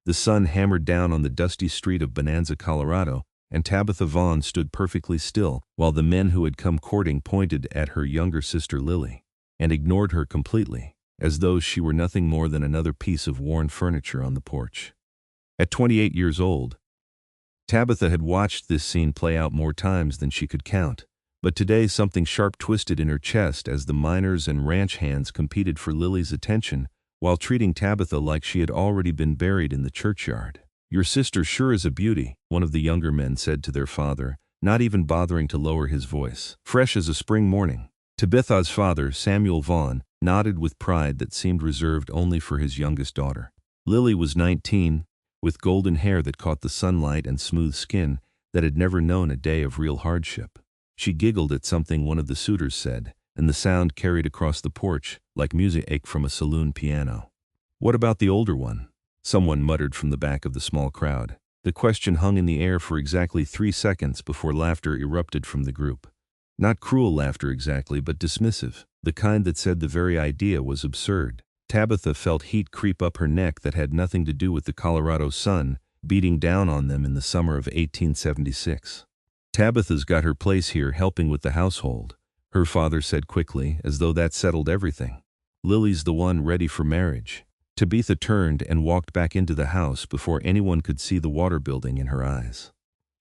The sun hammered down on the dusty street of Bonanza, Colorado, and Tabitha Vaughn stood perfectly still while the men who had come courting pointed at her younger sister Lily and ignored her completely, as though she were nothing more than another piece of worn furniture on the porch. At 28 years old, Tabitha had watched this scene play out more times than she could count, but today something sharp twisted in her chest as the miners and ranch hands competed for Lily's attention while treating Tabitha like she had already been buried in the churchyard. "Your sister sure is a beauty," one of the younger men said to their father, not even bothering to lower his voice. "Fresh as a spring morning." Tabitha's father, Samuel Vaughn, nodded with pride that seemed reserved only for his youngest daughter. Lily was 19, with golden hair that caught the sunlight and smooth skin that had never known a day of real hardship. She giggled at something one of the suitors said, and the sound carried across the porch like music from a saloon piano. "What about the older one?" someone muttered from the back of the small crowd. The question hung in the air for exactly 3 seconds before laughter erupted from the group. Not cruel laughter exactly, but dismissive, the kind that said the very idea was absurd. Tabitha felt heat creep up her neck that had nothing to do with the Colorado sun beating down on them in the summer of 1876. "Tabitha's got her place here helping with the household," her father said quickly, as though that settled everything. "Lily's the one ready for marriage." Tabitha turned and walked back into the house before anyone could see the water building in her eyes.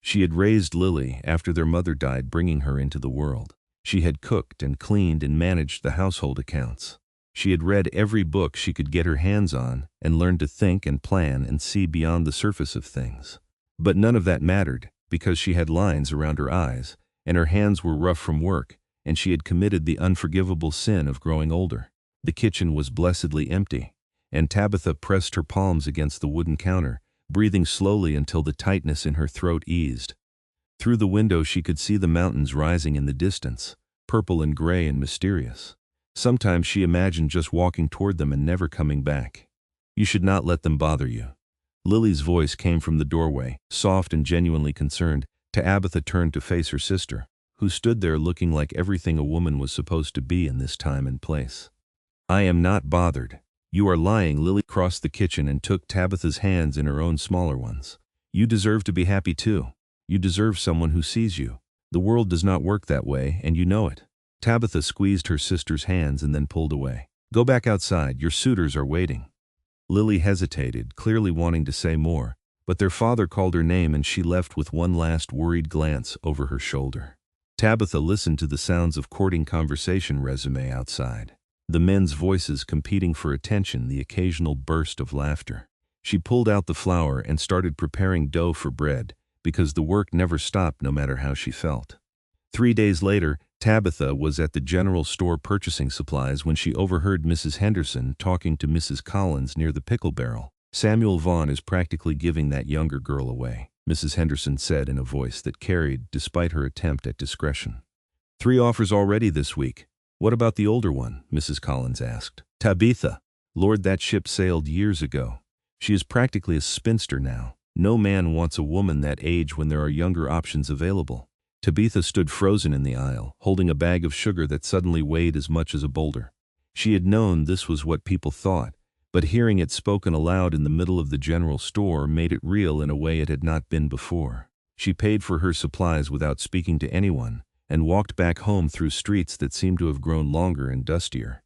She had raised Lily after their mother died, bringing her into the world. She had cooked and cleaned and managed the household accounts. She had read every book she could get her hands on and learned to think and plan and see beyond the surface of things. But none of that mattered, because she had lines around her eyes, and her hands were rough from work, and she had committed the unforgivable sin of growing older. The kitchen was blessedly empty, and Tabitha pressed her palms against the wooden counter, breathing slowly until the tightness in her throat eased. Through the window she could see the mountains rising in the distance, purple and gray and mysterious. Sometimes she imagined just walking toward them and never coming back. "You should not let them bother you." Lily's voice came from the doorway, soft and genuinely concerned. Tabitha turned to face her sister, who stood there looking like everything a woman was supposed to be in this time and place. "I am not bothered." "You are lying." Lily crossed the kitchen and took Tabitha's hands in her own smaller ones. "You deserve to be happy too. You deserve someone who sees you. The world does not work that way, and you know it." Tabitha squeezed her sister's hands and then pulled away. "Go back outside. Your suitors are waiting." Lily hesitated, clearly wanting to say more, but their father called her name and she left with one last worried glance over her shoulder. Tabitha listened to the sounds of courting conversation resume outside. The men's voices competing for attention, the occasional burst of laughter. She pulled out the flour and started preparing dough for bread, because the work never stopped no matter how she felt. 3 days later, Tabitha was at the general store purchasing supplies when she overheard Mrs. Henderson talking to Mrs. Collins near the pickle barrel. "Samuel Vaughn is practically giving that younger girl away," Mrs. Henderson said in a voice that carried, despite her attempt at discretion. "3 offers already this week. What about the older one?" Mrs. Collins asked. "Tabitha. Lord, that ship sailed years ago. She is practically a spinster now. No man wants a woman that age when there are younger options available." Tabitha stood frozen in the aisle, holding a bag of sugar that suddenly weighed as much as a boulder. She had known this was what people thought, but hearing it spoken aloud in the middle of the general store made it real in a way it had not been before. She paid for her supplies without speaking to anyone, and walked back home through streets that seemed to have grown longer and dustier.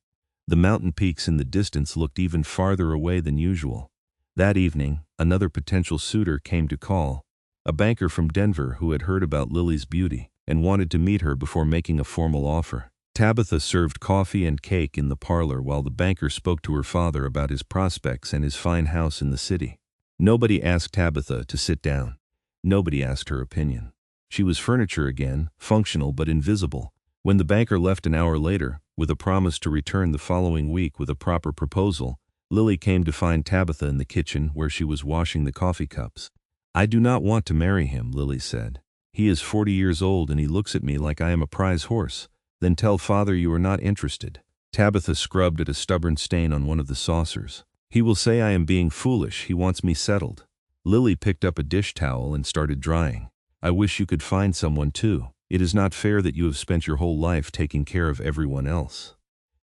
The mountain peaks in the distance looked even farther away than usual. That evening, another potential suitor came to call, a banker from Denver who had heard about Lily's beauty and wanted to meet her before making a formal offer. Tabitha served coffee and cake in the parlor while the banker spoke to her father about his prospects and his fine house in the city. Nobody asked Tabitha to sit down. Nobody asked her opinion. She was furniture again, functional but invisible. When the banker left an hour later, with a promise to return the following week with a proper proposal, Lily came to find Tabitha in the kitchen where she was washing the coffee cups. "I do not want to marry him," Lily said. "He is 40 years old and he looks at me like I am a prize horse." "Then tell father you are not interested." Tabitha scrubbed at a stubborn stain on one of the saucers. "He will say I am being foolish. He wants me settled." Lily picked up a dish towel and started drying. "I wish you could find someone too. It is not fair that you have spent your whole life taking care of everyone else."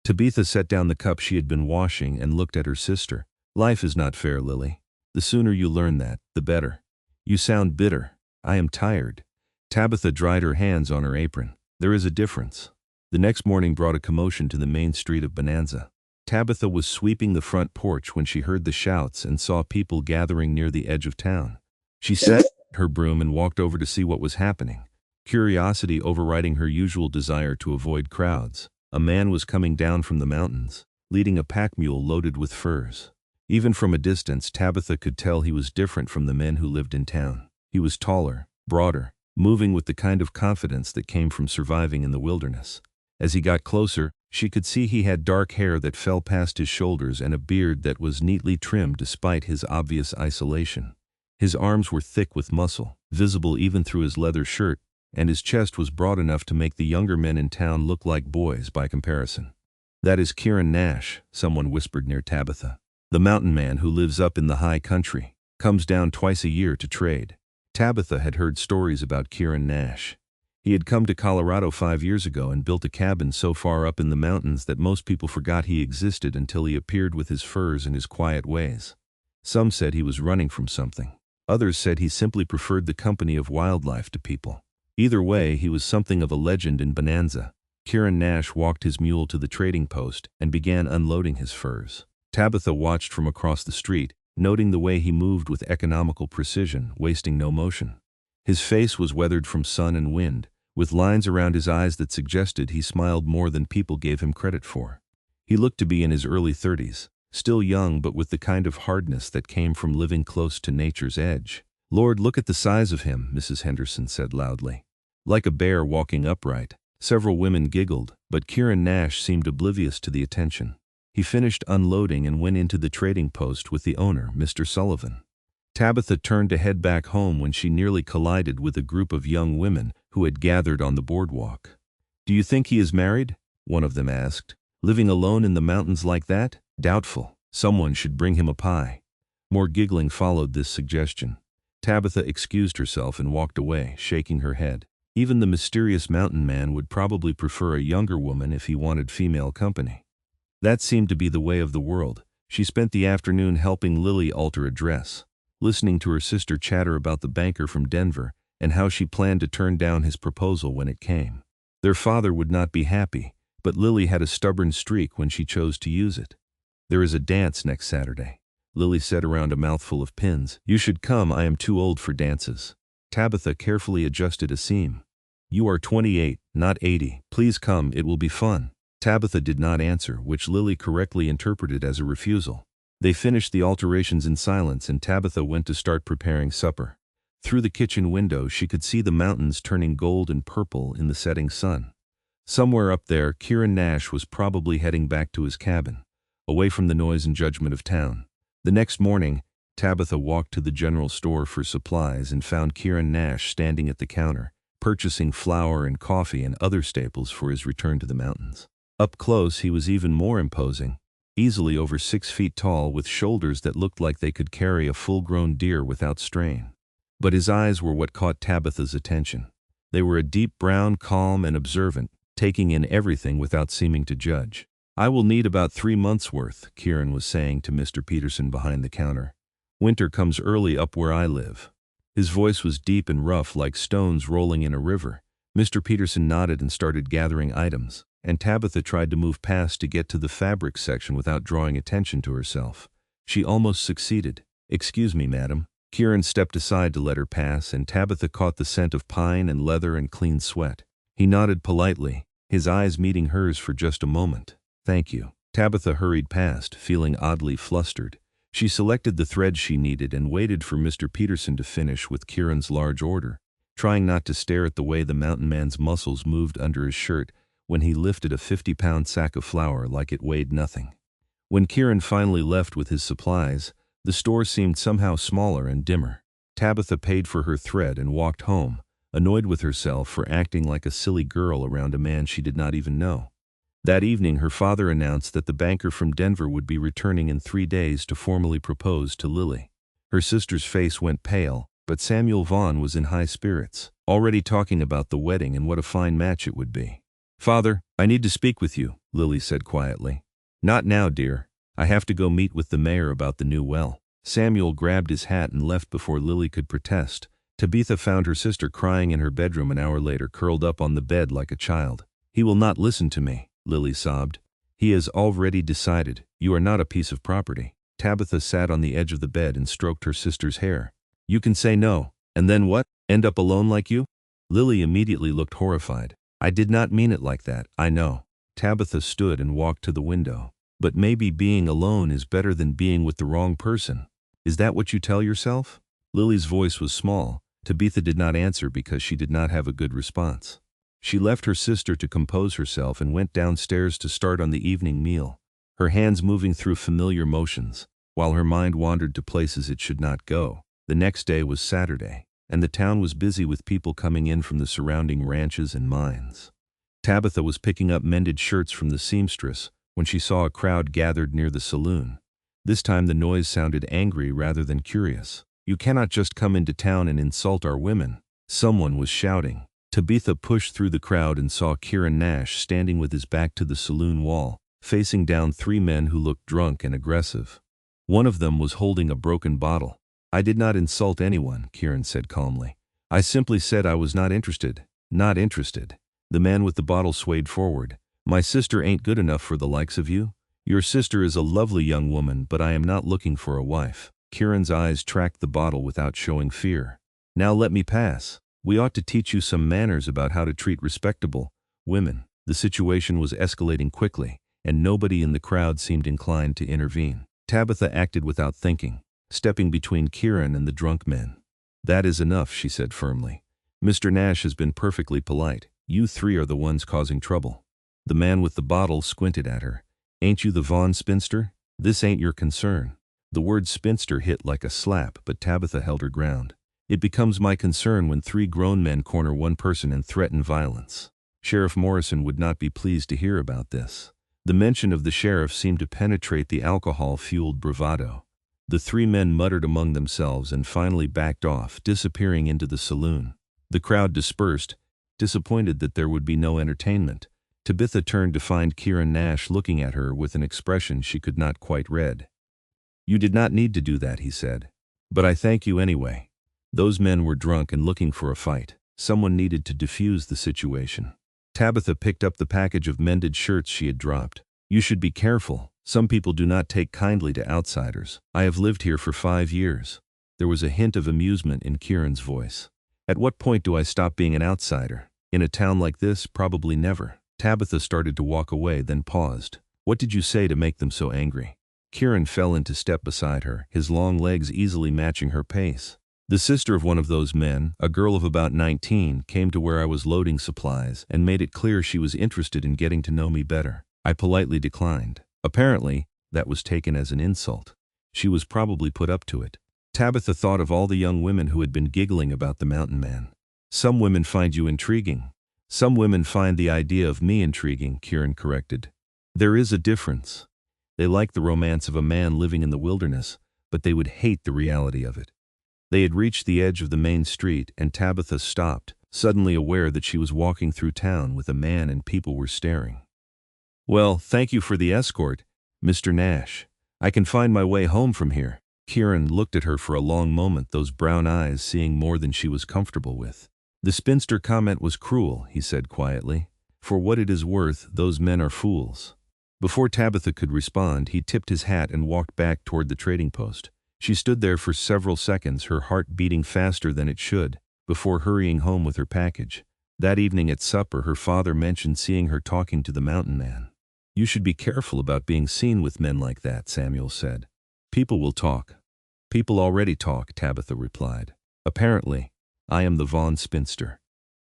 Tabitha set down the cup she had been washing and looked at her sister. "Life is not fair, Lily. The sooner you learn that, the better. You sound bitter. I am tired. Tabitha dried her hands on her apron. There is a difference. The next morning brought a commotion to the main street of Bonanza. Tabitha was sweeping the front porch when she heard the shouts and saw people gathering near the edge of town. She set her broom and walked over to see what was happening, curiosity overriding her usual desire to avoid crowds. A man was coming down from the mountains, leading a pack mule loaded with furs. Even from a distance, Tabitha could tell he was different from the men who lived in town. He was taller, broader, moving with the kind of confidence that came from surviving in the wilderness. As he got closer, she could see he had dark hair that fell past his shoulders and a beard that was neatly trimmed despite his obvious isolation. His arms were thick with muscle, visible even through his leather shirt, and his chest was broad enough to make the younger men in town look like boys by comparison. "That is Kieran Nash," someone whispered near Tabitha. "The mountain man who lives up in the high country, comes down twice a year to trade." Tabitha had heard stories about Kieran Nash. He had come to Colorado 5 years ago and built a cabin so far up in the mountains that most people forgot he existed until he appeared with his furs and his quiet ways. Some said he was running from something. Others said he simply preferred the company of wildlife to people. Either way, he was something of a legend in Bonanza. Kieran Nash walked his mule to the trading post and began unloading his furs. Tabitha watched from across the street, noting the way he moved with economical precision, wasting no motion. His face was weathered from sun and wind, with lines around his eyes that suggested he smiled more than people gave him credit for. He looked to be in his early 30s, still young but with the kind of hardness that came from living close to nature's edge. "Lord, look at the size of him," Mrs. Henderson said loudly. Like a bear walking upright. Several women giggled, but Kieran Nash seemed oblivious to the attention. He finished unloading and went into the trading post with the owner, Mr. Sullivan. Tabitha turned to head back home when she nearly collided with a group of young women who had gathered on the boardwalk. "Do you think he is married?" one of them asked. "Living alone in the mountains like that? Doubtful. Someone should bring him a pie." More giggling followed this suggestion. Tabitha excused herself and walked away, shaking her head. Even the mysterious mountain man would probably prefer a younger woman if he wanted female company. That seemed to be the way of the world. She spent the afternoon helping Lily alter a dress, listening to her sister chatter about the banker from Denver and how she planned to turn down his proposal when it came. Their father would not be happy, but Lily had a stubborn streak when she chose to use it. "There is a dance next Saturday," Lily said around a mouthful of pins. "You should come. I am too old for dances." Tabitha carefully adjusted a seam. "You are 28, not 80. Please come, it will be fun." Tabitha did not answer, which Lily correctly interpreted as a refusal. They finished the alterations in silence and Tabitha went to start preparing supper. Through the kitchen window she could see the mountains turning gold and purple in the setting sun. Somewhere up there, Kieran Nash was probably heading back to his cabin, away from the noise and judgment of town. The next morning, Tabitha walked to the general store for supplies and found Kieran Nash standing at the counter, purchasing flour and coffee and other staples for his return to the mountains. Up close, he was even more imposing, easily over 6 feet tall with shoulders that looked like they could carry a full-grown deer without strain. But his eyes were what caught Tabitha's attention. They were a deep brown, calm and observant, taking in everything without seeming to judge. "I will need about 3 months' worth," Kieran was saying to Mr. Peterson behind the counter. "Winter comes early up where I live." His voice was deep and rough like stones rolling in a river. Mr. Peterson nodded and started gathering items, and Tabitha tried to move past to get to the fabric section without drawing attention to herself. She almost succeeded. "Excuse me, madam." Kieran stepped aside to let her pass, and Tabitha caught the scent of pine and leather and clean sweat. He nodded politely, his eyes meeting hers for just a moment. "Thank you." Tabitha hurried past, feeling oddly flustered. She selected the thread she needed and waited for Mr. Peterson to finish with Kieran's large order, trying not to stare at the way the mountain man's muscles moved under his shirt when he lifted a 50-pound sack of flour like it weighed nothing. When Kieran finally left with his supplies, the store seemed somehow smaller and dimmer. Tabitha paid for her thread and walked home, annoyed with herself for acting like a silly girl around a man she did not even know. That evening, her father announced that the banker from Denver would be returning in 3 days to formally propose to Lily. Her sister's face went pale, but Samuel Vaughn was in high spirits, already talking about the wedding and what a fine match it would be. "Father, I need to speak with you," Lily said quietly. "Not now, dear. I have to go meet with the mayor about the new well." Samuel grabbed his hat and left before Lily could protest. Tabitha found her sister crying in her bedroom an hour later, curled up on the bed like a child. "He will not listen to me," Lily sobbed. "He has already decided. You are not a piece of property." Tabitha sat on the edge of the bed and stroked her sister's hair. "You can say no, and then what? End up alone like you?" Lily immediately looked horrified. "I did not mean it like that, I know." Tabitha stood and walked to the window. "But maybe being alone is better than being with the wrong person. Is that what you tell yourself?" Lily's voice was small. Tabitha did not answer because she did not have a good response. She left her sister to compose herself and went downstairs to start on the evening meal, her hands moving through familiar motions, while her mind wandered to places it should not go. The next day was Saturday, and the town was busy with people coming in from the surrounding ranches and mines. Tabitha was picking up mended shirts from the seamstress when she saw a crowd gathered near the saloon. This time the noise sounded angry rather than curious. "You cannot just come into town and insult our women," someone was shouting. Tabitha pushed through the crowd and saw Kieran Nash standing with his back to the saloon wall, facing down three men who looked drunk and aggressive. One of them was holding a broken bottle. "I did not insult anyone," Kieran said calmly. "I simply said I was not interested. Not interested." The man with the bottle swayed forward. "My sister ain't good enough for the likes of you. Your sister is a lovely young woman, but I am not looking for a wife." Kieran's eyes tracked the bottle without showing fear. "Now let me pass. We ought to teach you some manners about how to treat respectable women." The situation was escalating quickly, and nobody in the crowd seemed inclined to intervene. Tabitha acted without thinking, stepping between Kieran and the drunk men. "That is enough," she said firmly. "Mr. Nash has been perfectly polite. You three are the ones causing trouble." The man with the bottle squinted at her. "Ain't you the Vaughn spinster? This ain't your concern." The word spinster hit like a slap, but Tabitha held her ground. "It becomes my concern when three grown men corner one person and threaten violence." Sheriff Morrison would not be pleased to hear about this. The mention of the sheriff seemed to penetrate the alcohol-fueled bravado. The three men muttered among themselves and finally backed off, disappearing into the saloon. The crowd dispersed, disappointed that there would be no entertainment. Tabitha turned to find Kieran Nash looking at her with an expression she could not quite read. "You did not need to do that," he said. "But I thank you anyway." Those men were drunk and looking for a fight. Someone needed to defuse the situation. Tabitha picked up the package of mended shirts she had dropped. "You should be careful. Some people do not take kindly to outsiders. I have lived here for 5 years." There was a hint of amusement in Kieran's voice. "At what point do I stop being an outsider? In a town like this, probably never." Tabitha started to walk away, then paused. "What did you say to make them so angry?" Kieran fell into step beside her, his long legs easily matching her pace. "The sister of one of those men, a girl of about 19, came to where I was loading supplies and made it clear she was interested in getting to know me better. I politely declined. Apparently, that was taken as an insult. She was probably put up to it." Tabitha thought of all the young women who had been giggling about the mountain man. "Some women find you intriguing." "Some women find the idea of me intriguing," Kieran corrected. "There is a difference. They like the romance of a man living in the wilderness, but they would hate the reality of it." They had reached the edge of the main street, and Tabitha stopped, suddenly aware that she was walking through town with a man and people were staring. "Well, thank you for the escort, Mr. Nash. I can find my way home from here." Kieran looked at her for a long moment, those brown eyes seeing more than she was comfortable with. "The spinster comment was cruel," he said quietly. "For what it is worth, those men are fools." Before Tabitha could respond, he tipped his hat and walked back toward the trading post. She stood there for several seconds, her heart beating faster than it should, before hurrying home with her package. That evening at supper, her father mentioned seeing her talking to the mountain man. "You should be careful about being seen with men like that," Samuel said. "People will talk." "People already talk," Tabitha replied. "Apparently, I am the Vaughn spinster."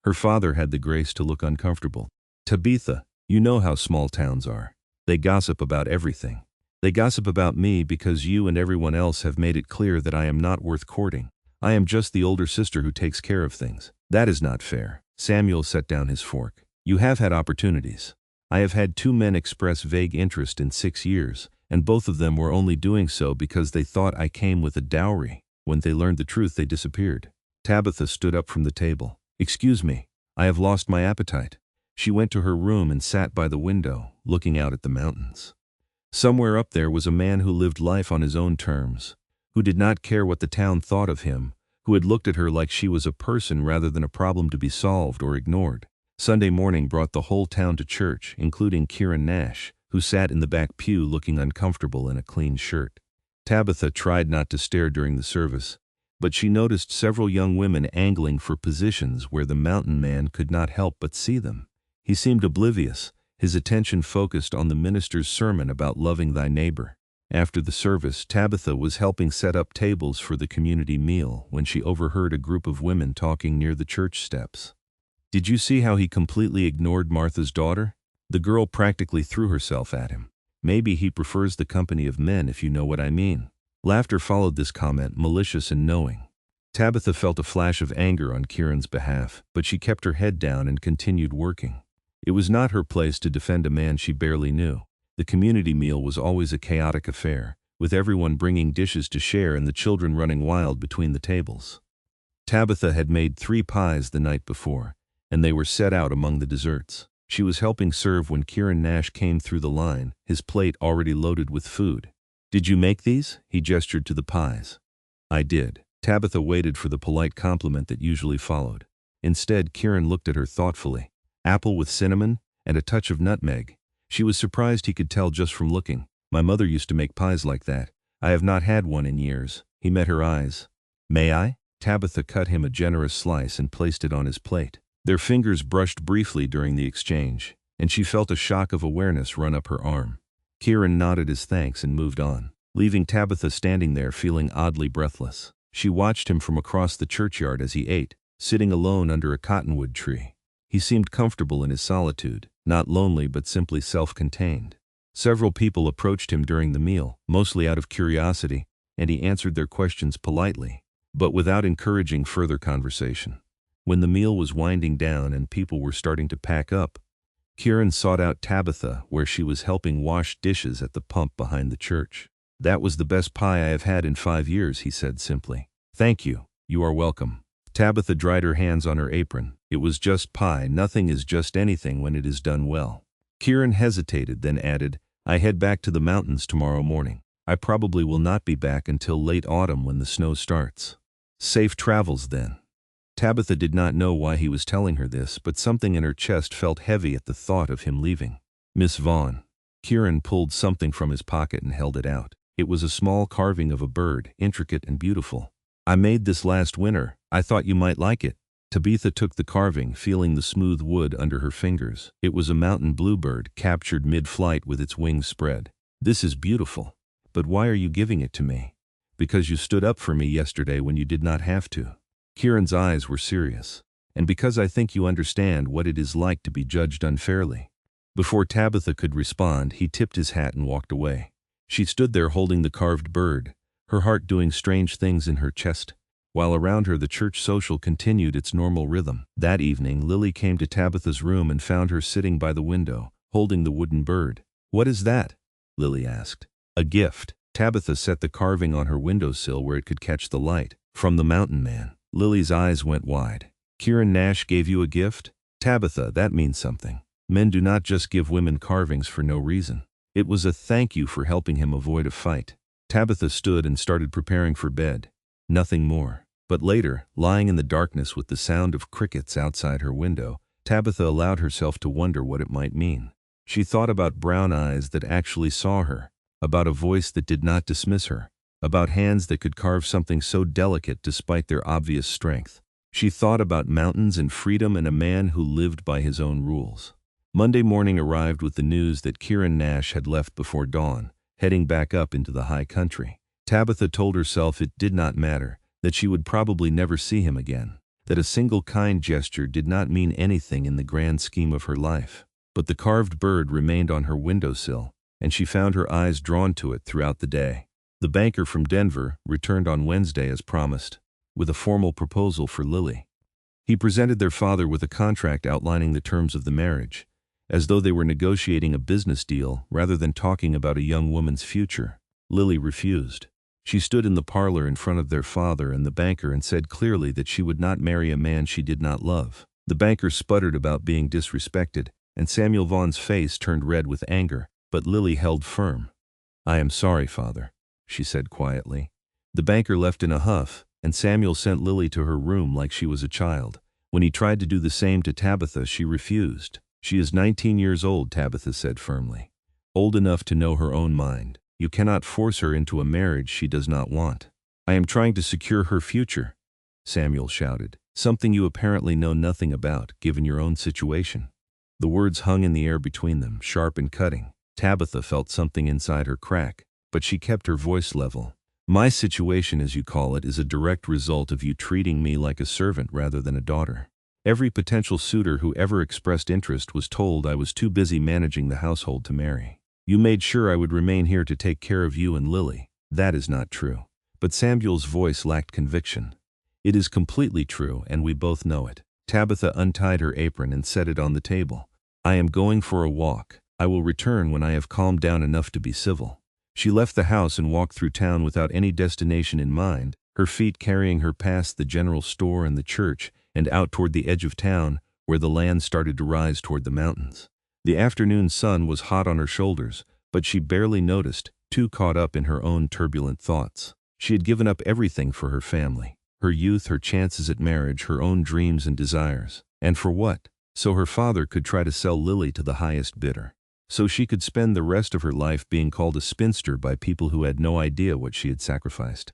Her father had the grace to look uncomfortable. "Tabitha, you know how small towns are. They gossip about everything. They gossip about me because you and everyone else have made it clear that I am not worth courting. I am just the older sister who takes care of things. That is not fair." Samuel set down his fork. "You have had opportunities. I have had 2 men express vague interest in 6 years, and both of them were only doing so because they thought I came with a dowry. When they learned the truth, they disappeared." Tabitha stood up from the table. "Excuse me, I have lost my appetite." She went to her room and sat by the window, looking out at the mountains. Somewhere up there was a man who lived life on his own terms. who did not care what the town thought of him, who had looked at her like she was a person rather than a problem to be solved or ignored. Sunday morning brought the whole town to church, including Kieran Nash, who sat in the back pew looking uncomfortable in a clean shirt. Tabitha tried not to stare during the service, but she noticed several young women angling for positions where the mountain man could not help but see them. He seemed oblivious, his attention focused on the minister's sermon about loving thy neighbor. After the service, Tabitha was helping set up tables for the community meal when she overheard a group of women talking near the church steps. "Did you see how he completely ignored Martha's daughter?" The girl practically threw herself at him. "Maybe he prefers the company of men, if you know what I mean." Laughter followed this comment, malicious and knowing. Tabitha felt a flash of anger on Kieran's behalf, but she kept her head down and continued working. It was not her place to defend a man she barely knew. The community meal was always a chaotic affair, with everyone bringing dishes to share and the children running wild between the tables. Tabitha had made 3 pies the night before, and they were set out among the desserts. She was helping serve when Kieran Nash came through the line, his plate already loaded with food. "Did you make these?" He gestured to the pies. "I did." Tabitha waited for the polite compliment that usually followed. Instead, Kieran looked at her thoughtfully. "Apple with cinnamon, and a touch of nutmeg." She was surprised he could tell just from looking. "My mother used to make pies like that. I have not had one in years." He met her eyes. "May I?" Tabitha cut him a generous slice and placed it on his plate. Their fingers brushed briefly during the exchange, and she felt a shock of awareness run up her arm. Kieran nodded his thanks and moved on, leaving Tabitha standing there feeling oddly breathless. She watched him from across the churchyard as he ate, sitting alone under a cottonwood tree. He seemed comfortable in his solitude, not lonely but simply self-contained. Several people approached him during the meal, mostly out of curiosity, and he answered their questions politely, but without encouraging further conversation. When the meal was winding down and people were starting to pack up, Kieran sought out Tabitha where she was helping wash dishes at the pump behind the church. "That was the best pie I have had in 5 years," he said simply. "Thank you. You are welcome." Tabitha dried her hands on her apron. "It was just pie. Nothing is just anything when it is done well." Kieran hesitated, then added, "I head back to the mountains tomorrow morning. I probably will not be back until late autumn when the snow starts." "Safe travels then." Tabitha did not know why he was telling her this, but something in her chest felt heavy at the thought of him leaving. "Miss Vaughn." Kieran pulled something from his pocket and held it out. It was a small carving of a bird, intricate and beautiful. "I made this last winter. I thought you might like it." Tabitha took the carving, feeling the smooth wood under her fingers. It was a mountain bluebird, captured mid-flight with its wings spread. "This is beautiful. But why are you giving it to me?" "Because you stood up for me yesterday when you did not have to." Kieran's eyes were serious. "And because I think you understand what it is like to be judged unfairly." Before Tabitha could respond, he tipped his hat and walked away. She stood there holding the carved bird, her heart doing strange things in her chest, while around her the church social continued its normal rhythm. That evening, Lily came to Tabitha's room and found her sitting by the window, holding the wooden bird. "What is that?" Lily asked. "A gift." Tabitha set the carving on her windowsill where it could catch the light. "From the mountain man." Lily's eyes went wide. "Kieran Nash gave you a gift?" "Tabitha, that means something. Men do not just give women carvings for no reason. It was a thank you for helping him avoid a fight." Tabitha stood and started preparing for bed. Nothing more. But later, lying in the darkness with the sound of crickets outside her window, Tabitha allowed herself to wonder what it might mean. She thought about brown eyes that actually saw her, about a voice that did not dismiss her, about hands that could carve something so delicate despite their obvious strength. She thought about mountains and freedom and a man who lived by his own rules. Monday morning arrived with the news that Kieran Nash had left before dawn, heading back up into the high country. Tabitha told herself it did not matter, that she would probably never see him again, that a single kind gesture did not mean anything in the grand scheme of her life. But the carved bird remained on her windowsill, and she found her eyes drawn to it throughout the day. The banker from Denver returned on Wednesday as promised, with a formal proposal for Lily. He presented their father with a contract outlining the terms of the marriage, as though they were negotiating a business deal rather than talking about a young woman's future. Lily refused. She stood in the parlor in front of their father and the banker and said clearly that she would not marry a man she did not love. The banker sputtered about being disrespected, and Samuel Vaughn's face turned red with anger, but Lily held firm. "I am sorry, father," she said quietly. The banker left in a huff, and Samuel sent Lily to her room like she was a child. When he tried to do the same to Tabitha, she refused. She is 19 years old, Tabitha said firmly. Old enough to know her own mind. You cannot force her into a marriage she does not want. I am trying to secure her future, Samuel shouted, something you apparently know nothing about, given your own situation. The words hung in the air between them, sharp and cutting. Tabitha felt something inside her crack, but she kept her voice level. My situation, as you call it, is a direct result of you treating me like a servant rather than a daughter. Every potential suitor who ever expressed interest was told I was too busy managing the household to marry. You made sure I would remain here to take care of you and Lily. That is not true. But Samuel's voice lacked conviction. It is completely true, and we both know it. Tabitha untied her apron and set it on the table. I am going for a walk. I will return when I have calmed down enough to be civil. She left the house and walked through town without any destination in mind, her feet carrying her past the general store and the church, and out toward the edge of town, where the land started to rise toward the mountains. The afternoon sun was hot on her shoulders, but she barely noticed, too caught up in her own turbulent thoughts. She had given up everything for her family, her youth, her chances at marriage, her own dreams and desires. And for what? So her father could try to sell Lily to the highest bidder. So she could spend the rest of her life being called a spinster by people who had no idea what she had sacrificed.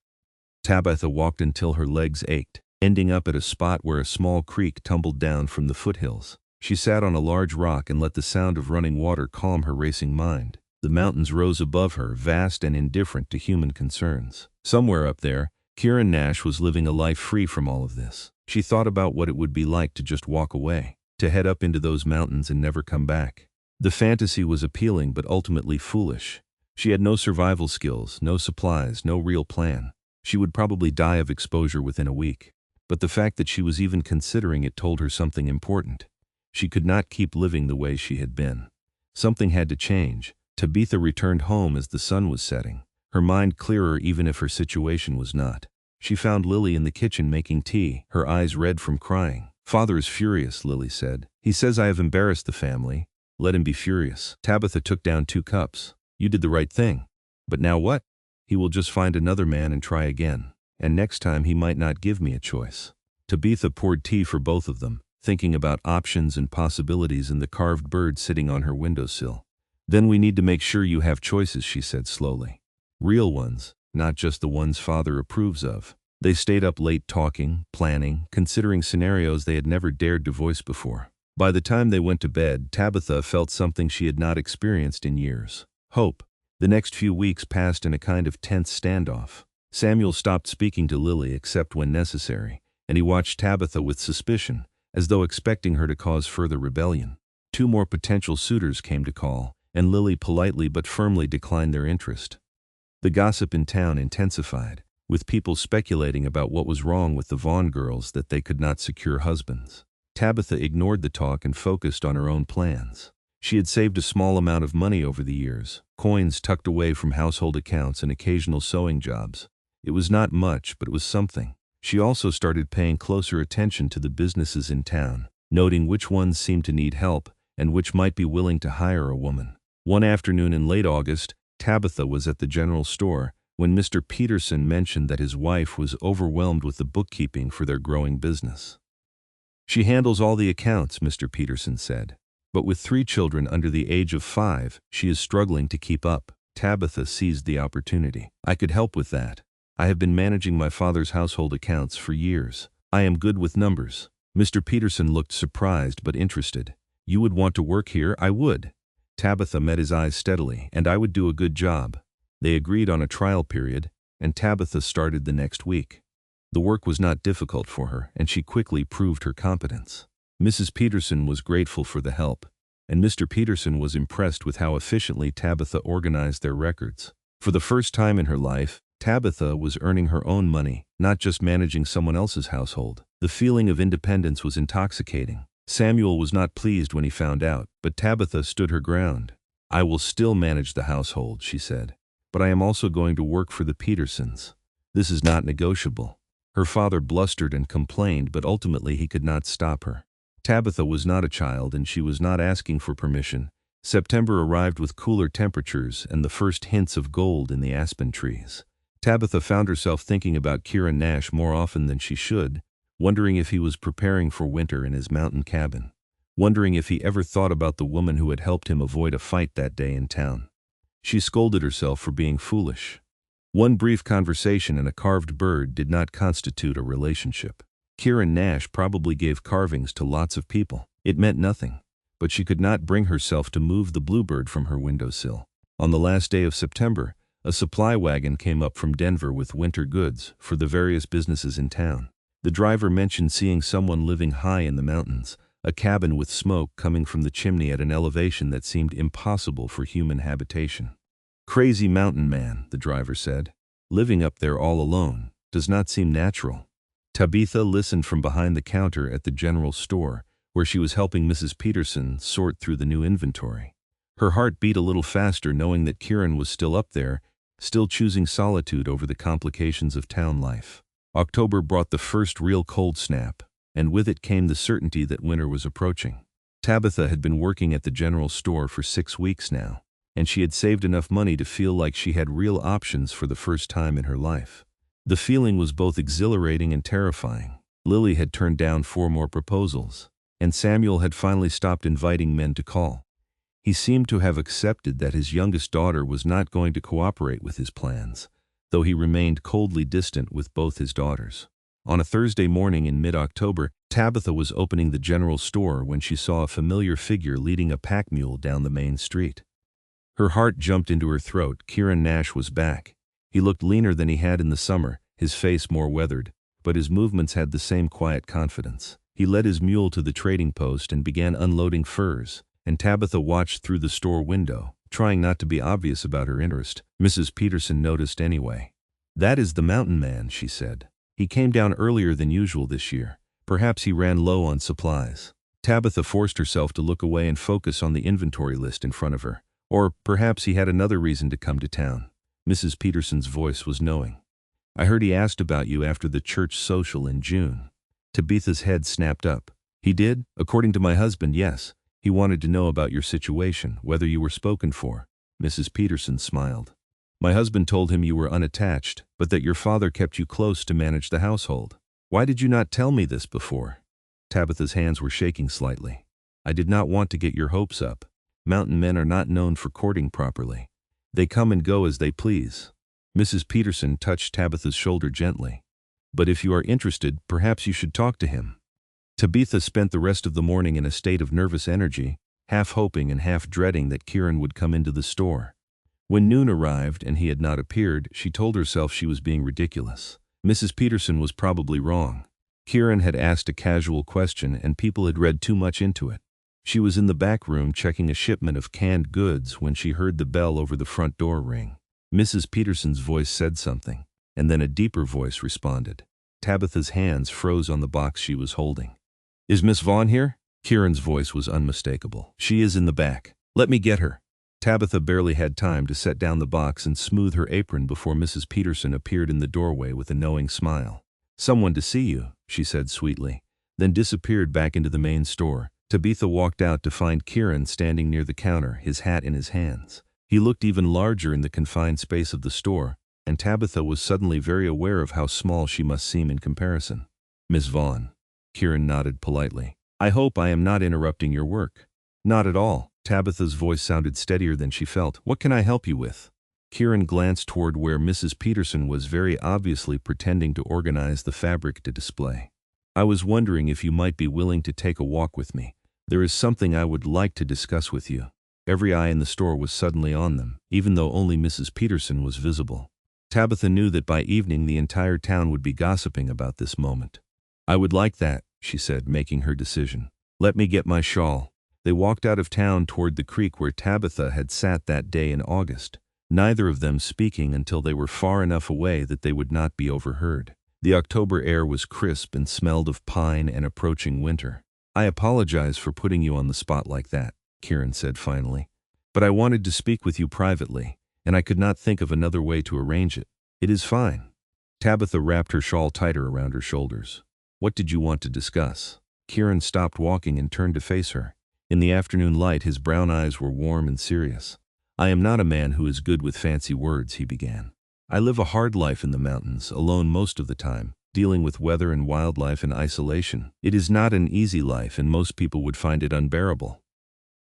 Tabitha walked until her legs ached, ending up at a spot where a small creek tumbled down from the foothills. She sat on a large rock and let the sound of running water calm her racing mind. The mountains rose above her, vast and indifferent to human concerns. Somewhere up there, Kieran Nash was living a life free from all of this. She thought about what it would be like to just walk away, to head up into those mountains and never come back. The fantasy was appealing but ultimately foolish. She had no survival skills, no supplies, no real plan. She would probably die of exposure within a week. But the fact that she was even considering it told her something important. She could not keep living the way she had been. Something had to change. Tabitha returned home as the sun was setting, her mind clearer even if her situation was not. She found Lily in the kitchen making tea, her eyes red from crying. Father is furious, Lily said. He says I have embarrassed the family. Let him be furious. Tabitha took down 2 cups. You did the right thing. But now what? He will just find another man and try again. And next time he might not give me a choice. Tabitha poured tea for both of them, thinking about options and possibilities in the carved bird sitting on her windowsill. Then we need to make sure you have choices, she said slowly. Real ones, not just the ones Father approves of. They stayed up late talking, planning, considering scenarios they had never dared to voice before. By the time they went to bed, Tabitha felt something she had not experienced in years. Hope. The next few weeks passed in a kind of tense standoff. Samuel stopped speaking to Lily except when necessary, and he watched Tabitha with suspicion, as though expecting her to cause further rebellion. 2 more potential suitors came to call, and Lily politely but firmly declined their interest. The gossip in town intensified, with people speculating about what was wrong with the Vaughn girls that they could not secure husbands. Tabitha ignored the talk and focused on her own plans. She had saved a small amount of money over the years, coins tucked away from household accounts and occasional sewing jobs. It was not much, but it was something. She also started paying closer attention to the businesses in town, noting which ones seemed to need help and which might be willing to hire a woman. One afternoon in late August, Tabitha was at the general store when Mr. Peterson mentioned that his wife was overwhelmed with the bookkeeping for their growing business. She handles all the accounts, Mr. Peterson said. But with 3 children under the age of 5, she is struggling to keep up. Tabitha seized the opportunity. I could help with that. I have been managing my father's household accounts for years. I am good with numbers. Mr. Peterson looked surprised but interested. You would want to work here? I would. Tabitha met his eyes steadily, and I would do a good job. They agreed on a trial period, and Tabitha started the next week. The work was not difficult for her, and she quickly proved her competence. Mrs. Peterson was grateful for the help, and Mr. Peterson was impressed with how efficiently Tabitha organized their records. For the first time in her life, Tabitha was earning her own money, not just managing someone else's household. The feeling of independence was intoxicating. Samuel was not pleased when he found out, but Tabitha stood her ground. I will still manage the household, she said, but I am also going to work for the Petersons. This is not negotiable. Her father blustered and complained, but ultimately he could not stop her. Tabitha was not a child, and she was not asking for permission. September arrived with cooler temperatures and the first hints of gold in the aspen trees. Tabitha found herself thinking about Kieran Nash more often than she should, wondering if he was preparing for winter in his mountain cabin, wondering if he ever thought about the woman who had helped him avoid a fight that day in town. She scolded herself for being foolish. One brief conversation and a carved bird did not constitute a relationship. Kieran Nash probably gave carvings to lots of people. It meant nothing, but she could not bring herself to move the bluebird from her windowsill. On the last day of September, a supply wagon came up from Denver with winter goods for the various businesses in town. The driver mentioned seeing someone living high in the mountains, a cabin with smoke coming from the chimney at an elevation that seemed impossible for human habitation. "Crazy mountain man," the driver said. "Living up there all alone does not seem natural." Tabitha listened from behind the counter at the general store, where she was helping Mrs. Peterson sort through the new inventory. Her heart beat a little faster knowing that Kieran was still up there, still choosing solitude over the complications of town life. October brought the first real cold snap, and with it came the certainty that winter was approaching. Tabitha had been working at the general store for 6 weeks now, and she had saved enough money to feel like she had real options for the first time in her life. The feeling was both exhilarating and terrifying. Lily had turned down 4 more proposals, and Samuel had finally stopped inviting men to call. He seemed to have accepted that his youngest daughter was not going to cooperate with his plans, though he remained coldly distant with both his daughters. On a Thursday morning in mid-October, Tabitha was opening the general store when she saw a familiar figure leading a pack mule down the main street. Her heart jumped into her throat. Kieran Nash was back. He looked leaner than he had in the summer, his face more weathered, but his movements had the same quiet confidence. He led his mule to the trading post and began unloading furs, and Tabitha watched through the store window, trying not to be obvious about her interest. Mrs. Peterson noticed anyway. "That is the mountain man," she said. "He came down earlier than usual this year. Perhaps he ran low on supplies." Tabitha forced herself to look away and focus on the inventory list in front of her. Or perhaps he had another reason to come to town. Mrs. Peterson's voice was knowing. "I heard he asked about you after the church social in June." Tabitha's head snapped up. "He did? According to my husband, yes. He wanted to know about your situation, whether you were spoken for." Mrs. Peterson smiled. "My husband told him you were unattached, but that your father kept you close to manage the household. Why did you not tell me this before?" Tabitha's hands were shaking slightly. "I did not want to get your hopes up. Mountain men are not known for courting properly. They come and go as they please." Mrs. Peterson touched Tabitha's shoulder gently. "But if you are interested, perhaps you should talk to him." Tabitha spent the rest of the morning in a state of nervous energy, half hoping and half dreading that Kieran would come into the store. When noon arrived and he had not appeared, she told herself she was being ridiculous. Mrs. Peterson was probably wrong. Kieran had asked a casual question and people had read too much into it. She was in the back room checking a shipment of canned goods when she heard the bell over the front door ring. Mrs. Peterson's voice said something, and then a deeper voice responded. Tabitha's hands froze on the box she was holding. "Is Miss Vaughn here?" Kieran's voice was unmistakable. "She is in the back. Let me get her." Tabitha barely had time to set down the box and smooth her apron before Mrs. Peterson appeared in the doorway with a knowing smile. "Someone to see you," she said sweetly, then disappeared back into the main store. Tabitha walked out to find Kieran standing near the counter, his hat in his hands. He looked even larger in the confined space of the store, and Tabitha was suddenly very aware of how small she must seem in comparison. "Miss Vaughn." Kieran nodded politely. "I hope I am not interrupting your work." "Not at all." Tabitha's voice sounded steadier than she felt. "What can I help you with?" Kieran glanced toward where Mrs. Peterson was very obviously pretending to organize the fabric to display. "I was wondering if you might be willing to take a walk with me. There is something I would like to discuss with you." Every eye in the store was suddenly on them, even though only Mrs. Peterson was visible. Tabitha knew that by evening the entire town would be gossiping about this moment. "I would like that," she said, making her decision. "Let me get my shawl." They walked out of town toward the creek where Tabitha had sat that day in August, neither of them speaking until they were far enough away that they would not be overheard. The October air was crisp and smelled of pine and approaching winter. "I apologize for putting you on the spot like that," Kieran said finally. "But I wanted to speak with you privately, and I could not think of another way to arrange it." "It is fine." Tabitha wrapped her shawl tighter around her shoulders. "What did you want to discuss?" Kieran stopped walking and turned to face her. In the afternoon light, his brown eyes were warm and serious. "I am not a man who is good with fancy words," he began. I live a hard life in the mountains, alone most of the time, dealing with weather and wildlife in isolation. It is not an easy life and most people would find it unbearable."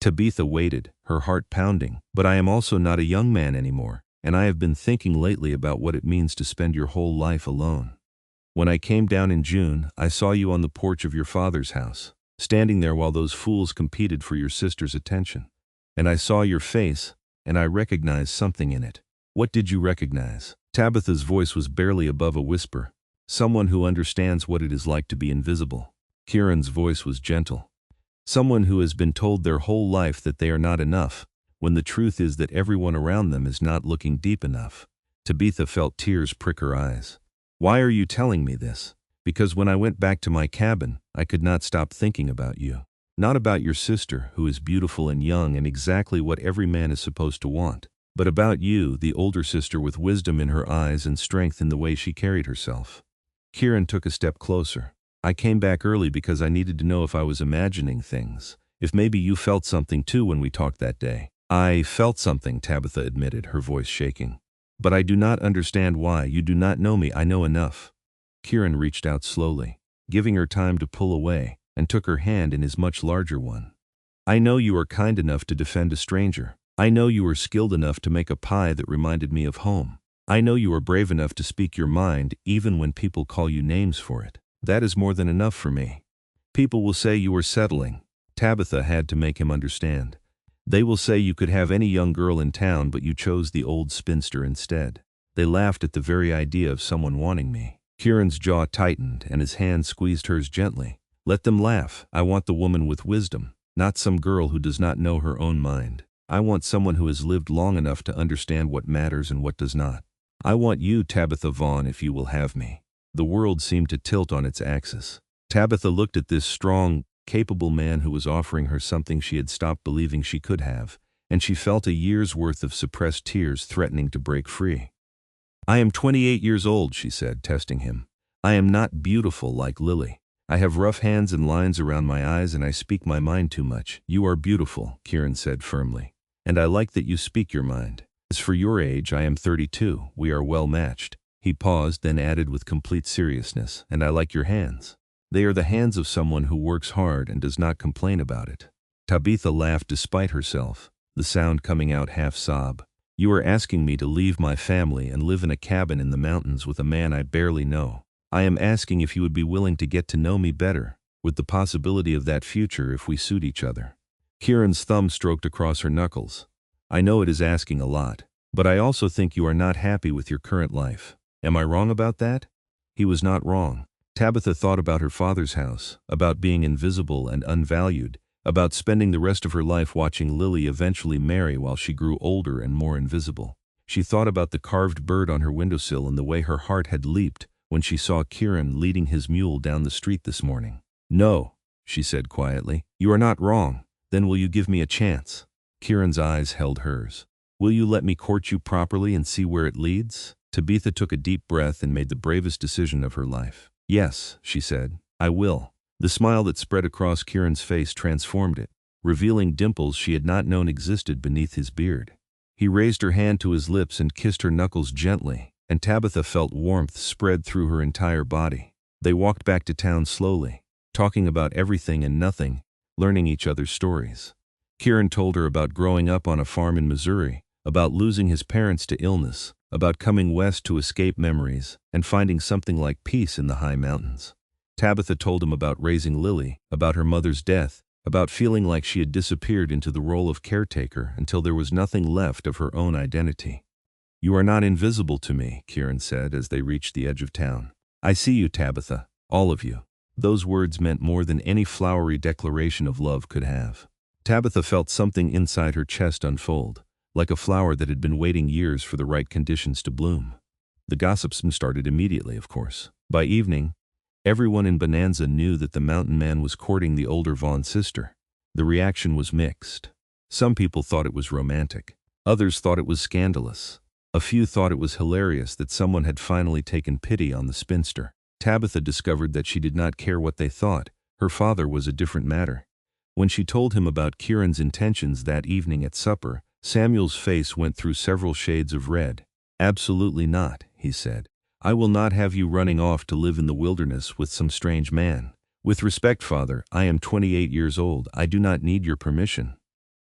Tabitha waited, her heart pounding. "But I am also not a young man anymore, and I have been thinking lately about what it means to spend your whole life alone. When I came down in June, I saw you on the porch of your father's house, standing there while those fools competed for your sister's attention. And I saw your face, and I recognized something in it." "What did you recognize?" Tabitha's voice was barely above a whisper. "Someone who understands what it is like to be invisible." Kieran's voice was gentle. "Someone who has been told their whole life that they are not enough, when the truth is that everyone around them is not looking deep enough." Tabitha felt tears prick her eyes. "Why are you telling me this?" "Because when I went back to my cabin, I could not stop thinking about you. Not about your sister, who is beautiful and young and exactly what every man is supposed to want, but about you, the older sister with wisdom in her eyes and strength in the way she carried herself." Kieran took a step closer. "I came back early because I needed to know if I was imagining things, if maybe you felt something too when we talked that day." "I felt something," Tabitha admitted, her voice shaking. "But I do not understand why. You do not know me. I know enough." Kieran reached out slowly, giving her time to pull away, and took her hand in his much larger one. "I know you are kind enough to defend a stranger. I know you are skilled enough to make a pie that reminded me of home. I know you are brave enough to speak your mind even when people call you names for it. That is more than enough for me. People will say you are settling." Tabitha had to make him understand. "They will say you could have any young girl in town, but you chose the old spinster instead. They laughed at the very idea of someone wanting me." Kieran's jaw tightened and his hand squeezed hers gently. "Let them laugh. I want the woman with wisdom, not some girl who does not know her own mind. I want someone who has lived long enough to understand what matters and what does not. I want you, Tabitha Vaughn, if you will have me." The world seemed to tilt on its axis. Tabitha looked at this strong, capable man who was offering her something she had stopped believing she could have, and she felt a year's worth of suppressed tears threatening to break free. "I am 28 years old," she said, testing him. "I am not beautiful like Lily. I have rough hands and lines around my eyes and I speak my mind too much." "You are beautiful," Kieran said firmly, "and I like that you speak your mind. As for your age, I am 32. We are well matched." He paused, then added with complete seriousness, "And I like your hands. They are the hands of someone who works hard and does not complain about it." Tabitha laughed despite herself, the sound coming out half-sob. "You are asking me to leave my family and live in a cabin in the mountains with a man I barely know. I am asking if you would be willing to get to know me better, with the possibility of that future if we suit each other." Kieran's thumb stroked across her knuckles. "I know it is asking a lot, but I also think you are not happy with your current life. Am I wrong about that?" He was not wrong. Tabitha thought about her father's house, about being invisible and unvalued, about spending the rest of her life watching Lily eventually marry while she grew older and more invisible. She thought about the carved bird on her windowsill and the way her heart had leaped when she saw Kieran leading his mule down the street this morning. "No," she said quietly. "You are not wrong. Then will you give me a chance?" Kieran's eyes held hers. "Will you let me court you properly and see where it leads?" Tabitha took a deep breath and made the bravest decision of her life. "Yes," she said, "I will." The smile that spread across Kieran's face transformed it, revealing dimples she had not known existed beneath his beard. He raised her hand to his lips and kissed her knuckles gently, and Tabitha felt warmth spread through her entire body. They walked back to town slowly, talking about everything and nothing, learning each other's stories. Kieran told her about growing up on a farm in Missouri, about losing his parents to illness, about coming west to escape memories and finding something like peace in the high mountains. Tabitha told him about raising Lily, about her mother's death, about feeling like she had disappeared into the role of caretaker until there was nothing left of her own identity. "You are not invisible to me," Kieran said as they reached the edge of town. "I see you, Tabitha, all of you." Those words meant more than any flowery declaration of love could have. Tabitha felt something inside her chest unfold, like a flower that had been waiting years for the right conditions to bloom. The gossips started immediately, of course. By evening, everyone in Bonanza knew that the mountain man was courting the older Vaughn sister. The reaction was mixed. Some people thought it was romantic. Others thought it was scandalous. A few thought it was hilarious that someone had finally taken pity on the spinster. Tabitha discovered that she did not care what they thought. Her father was a different matter. When she told him about Kieran's intentions that evening at supper, Samuel's face went through several shades of red. Absolutely not, he said. I will not have you running off to live in the wilderness with some strange man. With respect, father, I am 28 years old. I do not need your permission.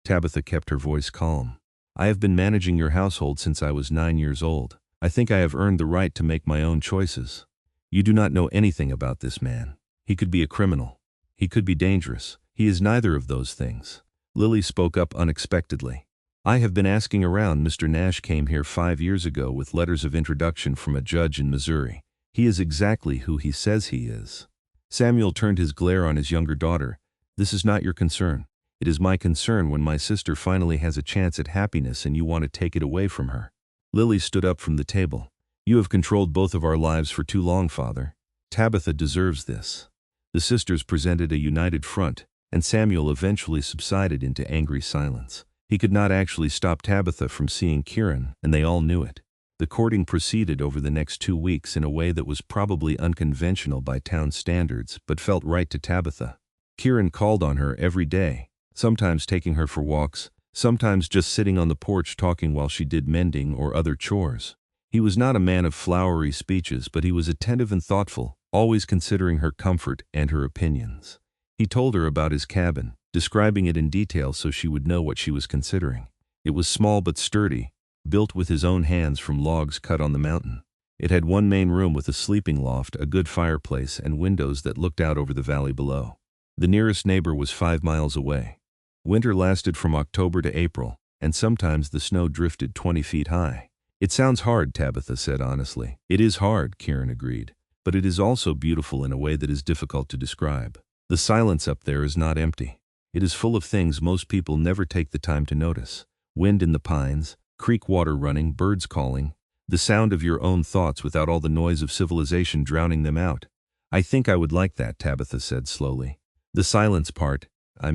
Tabitha kept her voice calm. I have been managing your household since I was 9 years old. I think I have earned the right to make my own choices. You do not know anything about this man. He could be a criminal. He could be dangerous. He is neither of those things. Lily spoke up unexpectedly. I have been asking around. Mr. Nash came here 5 years ago with letters of introduction from a judge in Missouri. He is exactly who he says he is. Samuel turned his glare on his younger daughter. This is not your concern. It is my concern when my sister finally has a chance at happiness and you want to take it away from her. Lily stood up from the table. You have controlled both of our lives for too long, father. Tabitha deserves this. The sisters presented a united front, and Samuel eventually subsided into angry silence. He could not actually stop Tabitha from seeing Kieran, and they all knew it. The courting proceeded over the next 2 weeks in a way that was probably unconventional by town standards, but felt right to Tabitha. Kieran called on her every day, sometimes taking her for walks, sometimes just sitting on the porch talking while she did mending or other chores. He was not a man of flowery speeches, but he was attentive and thoughtful, always considering her comfort and her opinions. He told her about his cabin, describing it in detail so she would know what she was considering. It was small but sturdy, built with his own hands from logs cut on the mountain. It had one main room with a sleeping loft, a good fireplace, and windows that looked out over the valley below. The nearest neighbor was 5 miles away. Winter lasted from October to April, and sometimes the snow drifted 20 feet high. It sounds hard, Tabitha said honestly. It is hard, Kieran agreed, but it is also beautiful in a way that is difficult to describe. The silence up there is not empty. It is full of things most people never take the time to notice. Wind in the pines, creek water running, birds calling, the sound of your own thoughts without all the noise of civilization drowning them out. I think I would like that, Tabitha said slowly. The silence part, I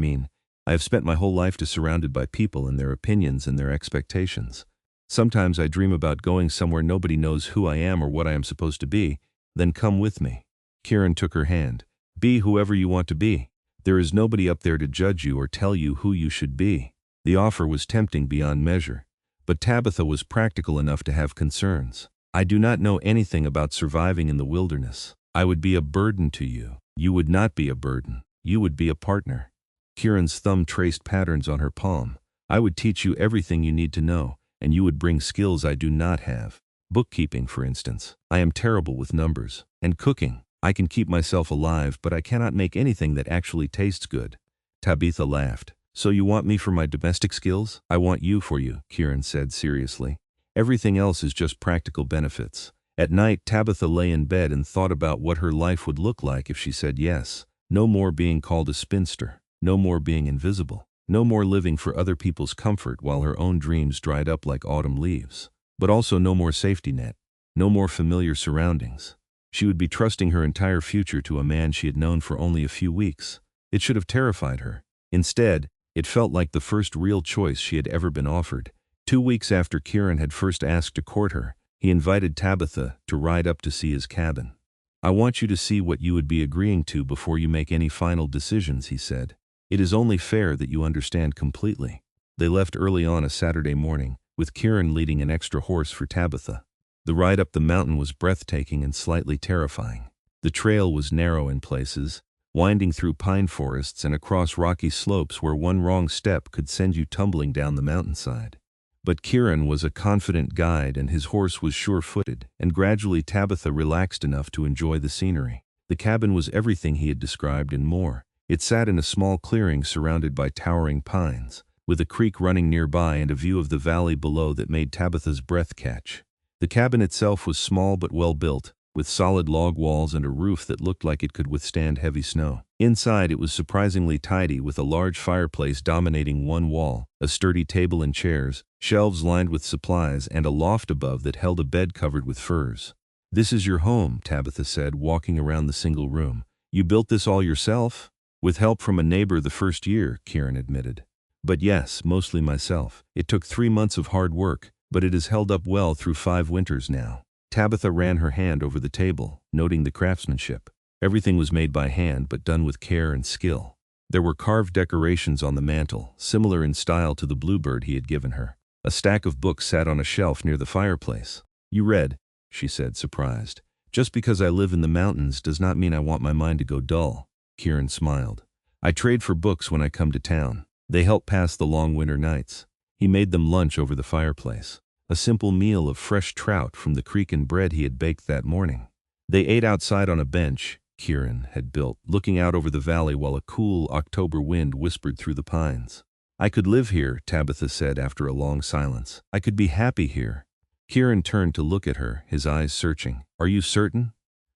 have spent my whole life surrounded by people and their opinions and their expectations. Sometimes I dream about going somewhere nobody knows who I am or what I am supposed to be. Then come with me. Kieran took her hand. Be whoever you want to be. There is nobody up there to judge you or tell you who you should be. The offer was tempting beyond measure, but Tabitha was practical enough to have concerns. I do not know anything about surviving in the wilderness. I would be a burden to you. You would not be a burden. You would be a partner. Kieran's thumb traced patterns on her palm. I would teach you everything you need to know, and you would bring skills I do not have. Bookkeeping, for instance. I am terrible with numbers. And cooking. I can keep myself alive, but I cannot make anything that actually tastes good. Tabitha laughed. So you want me for my domestic skills? I want you for you, Kieran said seriously. Everything else is just practical benefits. At night, Tabitha lay in bed and thought about what her life would look like if she said yes. No more being called a spinster. No more being invisible. No more living for other people's comfort while her own dreams dried up like autumn leaves. But also no more safety net. No more familiar surroundings. She would be trusting her entire future to a man she had known for only a few weeks. It should have terrified her. Instead, it felt like the first real choice she had ever been offered. 2 weeks after Kieran had first asked to court her, he invited Tabitha to ride up to see his cabin. I want you to see what you would be agreeing to before you make any final decisions, he said. It is only fair that you understand completely. They left early on a Saturday morning, with Kieran leading an extra horse for Tabitha. The ride up the mountain was breathtaking and slightly terrifying. The trail was narrow in places, winding through pine forests and across rocky slopes where one wrong step could send you tumbling down the mountainside. But Kieran was a confident guide and his horse was sure-footed, and gradually Tabitha relaxed enough to enjoy the scenery. The cabin was everything he had described and more. It sat in a small clearing surrounded by towering pines, with a creek running nearby and a view of the valley below that made Tabitha's breath catch. The cabin itself was small but well built, with solid log walls and a roof that looked like it could withstand heavy snow. Inside it was surprisingly tidy, with a large fireplace dominating one wall, a sturdy table and chairs, shelves lined with supplies, and a loft above that held a bed covered with furs. This is your home, Tabitha said, walking around the single room. You built this all yourself? With help from a neighbor the first year, Kieran admitted. But yes, mostly myself. It took 3 months of hard work, but it has held up well through 5 winters now. Tabitha ran her hand over the table, noting the craftsmanship. Everything was made by hand but done with care and skill. There were carved decorations on the mantel, similar in style to the bluebird he had given her. A stack of books sat on a shelf near the fireplace. You read, she said, surprised. Just because I live in the mountains does not mean I want my mind to go dull. Kieran smiled. I trade for books when I come to town. They help pass the long winter nights. He made them lunch over the fireplace. A simple meal of fresh trout from the creek and bread he had baked that morning. They ate outside on a bench Kieran had built, looking out over the valley while a cool October wind whispered through the pines. I could live here, Tabitha said after a long silence. I could be happy here. Kieran turned to look at her, his eyes searching. Are you certain?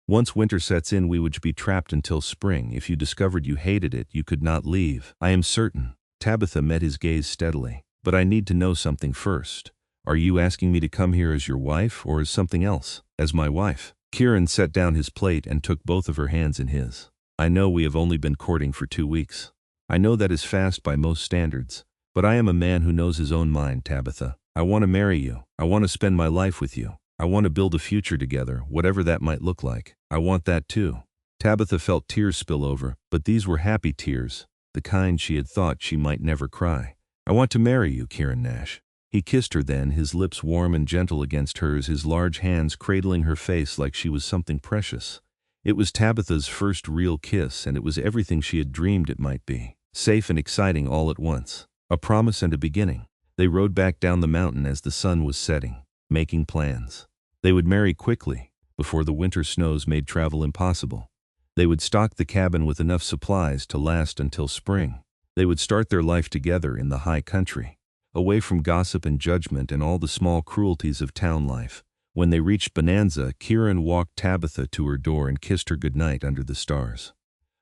Once winter sets in, we would be trapped until spring. If you discovered you hated it, you could not leave. I am certain. Tabitha met his gaze steadily. But I need to know something first. Are you asking me to come here as your wife or as something else? As my wife. Kieran set down his plate and took both of her hands in his. I know we have only been courting for 2 weeks. I know that is fast by most standards. But I am a man who knows his own mind, Tabitha. I want to marry you. I want to spend my life with you. I want to build a future together, whatever that might look like. I want that too. Tabitha felt tears spill over, but these were happy tears, the kind she had thought she might never cry. I want to marry you, Kieran Nash. He kissed her then, his lips warm and gentle against hers, his large hands cradling her face like she was something precious. It was Tabitha's first real kiss, and it was everything she had dreamed it might be. Safe and exciting all at once. A promise and a beginning. They rode back down the mountain as the sun was setting, making plans. They would marry quickly, before the winter snows made travel impossible. They would stock the cabin with enough supplies to last until spring. They would start their life together in the high country, away from gossip and judgment and all the small cruelties of town life. When they reached Bonanza, Kieran walked Tabitha to her door and kissed her goodnight under the stars.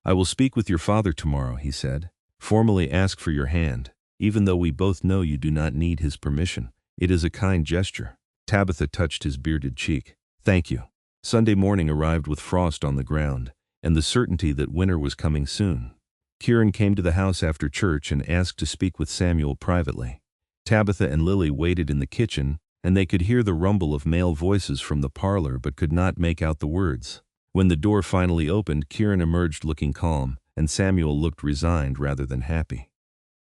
I will speak with your father tomorrow, he said. Formally ask for your hand, even though we both know you do not need his permission. It is a kind gesture. Tabitha touched his bearded cheek. Thank you. Sunday morning arrived with frost on the ground, and the certainty that winter was coming soon. Kieran came to the house after church and asked to speak with Samuel privately. Tabitha and Lily waited in the kitchen, and they could hear the rumble of male voices from the parlor but could not make out the words. When the door finally opened, Kieran emerged looking calm, and Samuel looked resigned rather than happy.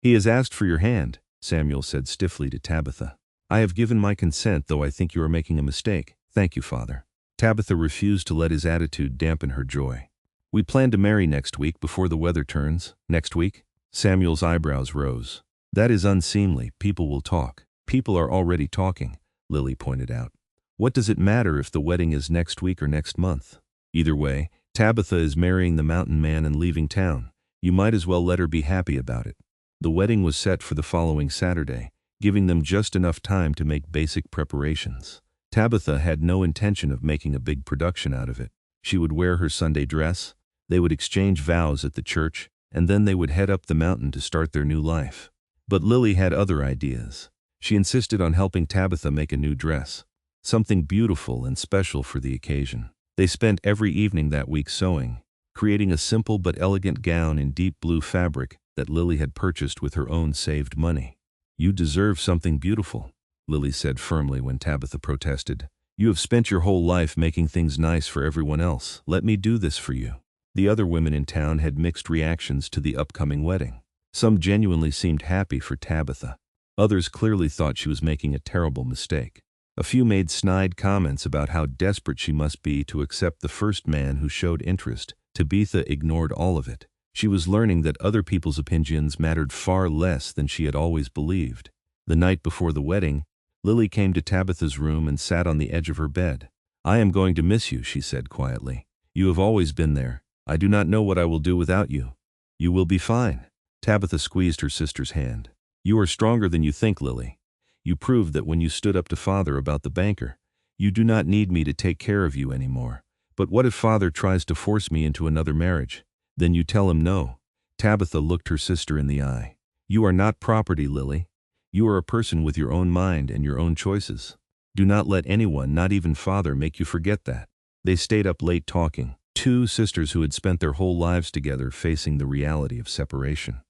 He has asked for your hand, Samuel said stiffly to Tabitha. I have given my consent, though I think you are making a mistake. Thank you, Father. Tabitha refused to let his attitude dampen her joy. We plan to marry next week before the weather turns. Next week? Samuel's eyebrows rose. That is unseemly. People will talk. People are already talking, Lily pointed out. What does it matter if the wedding is next week or next month? Either way, Tabitha is marrying the mountain man and leaving town. You might as well let her be happy about it. The wedding was set for the following Saturday, giving them just enough time to make basic preparations. Tabitha had no intention of making a big production out of it. She would wear her Sunday dress, they would exchange vows at the church, and then they would head up the mountain to start their new life. But Lily had other ideas. She insisted on helping Tabitha make a new dress, something beautiful and special for the occasion. They spent every evening that week sewing, creating a simple but elegant gown in deep blue fabric that Lily had purchased with her own saved money. You deserve something beautiful, Lily said firmly when Tabitha protested. You have spent your whole life making things nice for everyone else. Let me do this for you. The other women in town had mixed reactions to the upcoming wedding. Some genuinely seemed happy for Tabitha. Others clearly thought she was making a terrible mistake. A few made snide comments about how desperate she must be to accept the first man who showed interest. Tabitha ignored all of it. She was learning that other people's opinions mattered far less than she had always believed. The night before the wedding, Lily came to Tabitha's room and sat on the edge of her bed. I am going to miss you, she said quietly. You have always been there. I do not know what I will do without you. You will be fine. Tabitha squeezed her sister's hand. You are stronger than you think, Lily. You proved that when you stood up to Father about the banker. You do not need me to take care of you anymore. But what if Father tries to force me into another marriage? Then you tell him no. Tabitha looked her sister in the eye. You are not property, Lily. You are a person with your own mind and your own choices. Do not let anyone, not even Father, make you forget that. They stayed up late talking. Two sisters who had spent their whole lives together facing the reality of separation.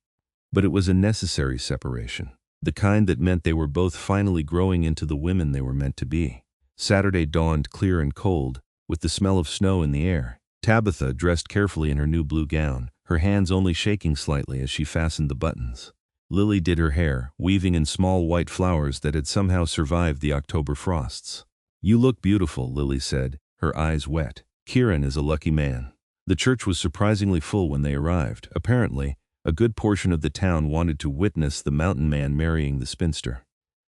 But it was a necessary separation, the kind that meant they were both finally growing into the women they were meant to be. Saturday dawned clear and cold, with the smell of snow in the air. Tabitha, dressed carefully in her new blue gown, her hands only shaking slightly as she fastened the buttons. Lily did her hair, weaving in small white flowers that had somehow survived the October frosts. "You look beautiful," Lily said, her eyes wet. "Kieran is a lucky man." The church was surprisingly full when they arrived. Apparently, a good portion of the town wanted to witness the mountain man marrying the spinster.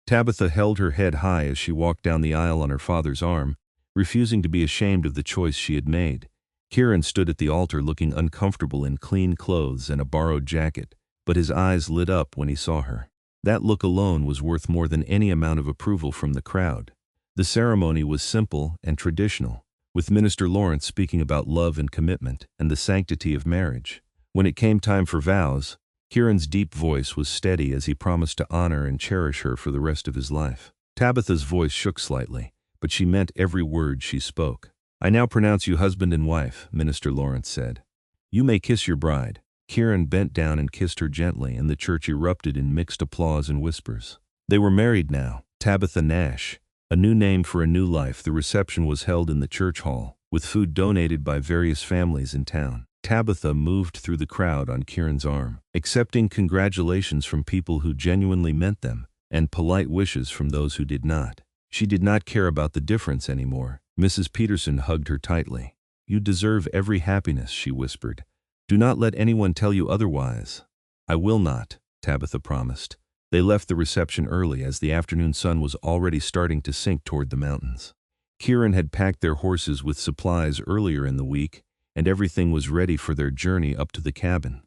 Tabitha held her head high as she walked down the aisle on her father's arm, refusing to be ashamed of the choice she had made. Kieran stood at the altar looking uncomfortable in clean clothes and a borrowed jacket, but his eyes lit up when he saw her. That look alone was worth more than any amount of approval from the crowd. The ceremony was simple and traditional, with Minister Lawrence speaking about love and commitment and the sanctity of marriage. When it came time for vows, Kieran's deep voice was steady as he promised to honor and cherish her for the rest of his life. Tabitha's voice shook slightly, but she meant every word she spoke. "I now pronounce you husband and wife," Minister Lawrence said. "You may kiss your bride." Kieran bent down and kissed her gently, and the church erupted in mixed applause and whispers. They were married now. Tabitha Nash, a new name for a new life. The reception was held in the church hall, with food donated by various families in town. Tabitha moved through the crowd on Kieran's arm, accepting congratulations from people who genuinely meant them, and polite wishes from those who did not. She did not care about the difference anymore. Mrs. Peterson hugged her tightly. "You deserve every happiness," she whispered. "Do not let anyone tell you otherwise." "I will not," Tabitha promised. They left the reception early as the afternoon sun was already starting to sink toward the mountains. Kieran had packed their horses with supplies earlier in the week, and everything was ready for their journey up to the cabin.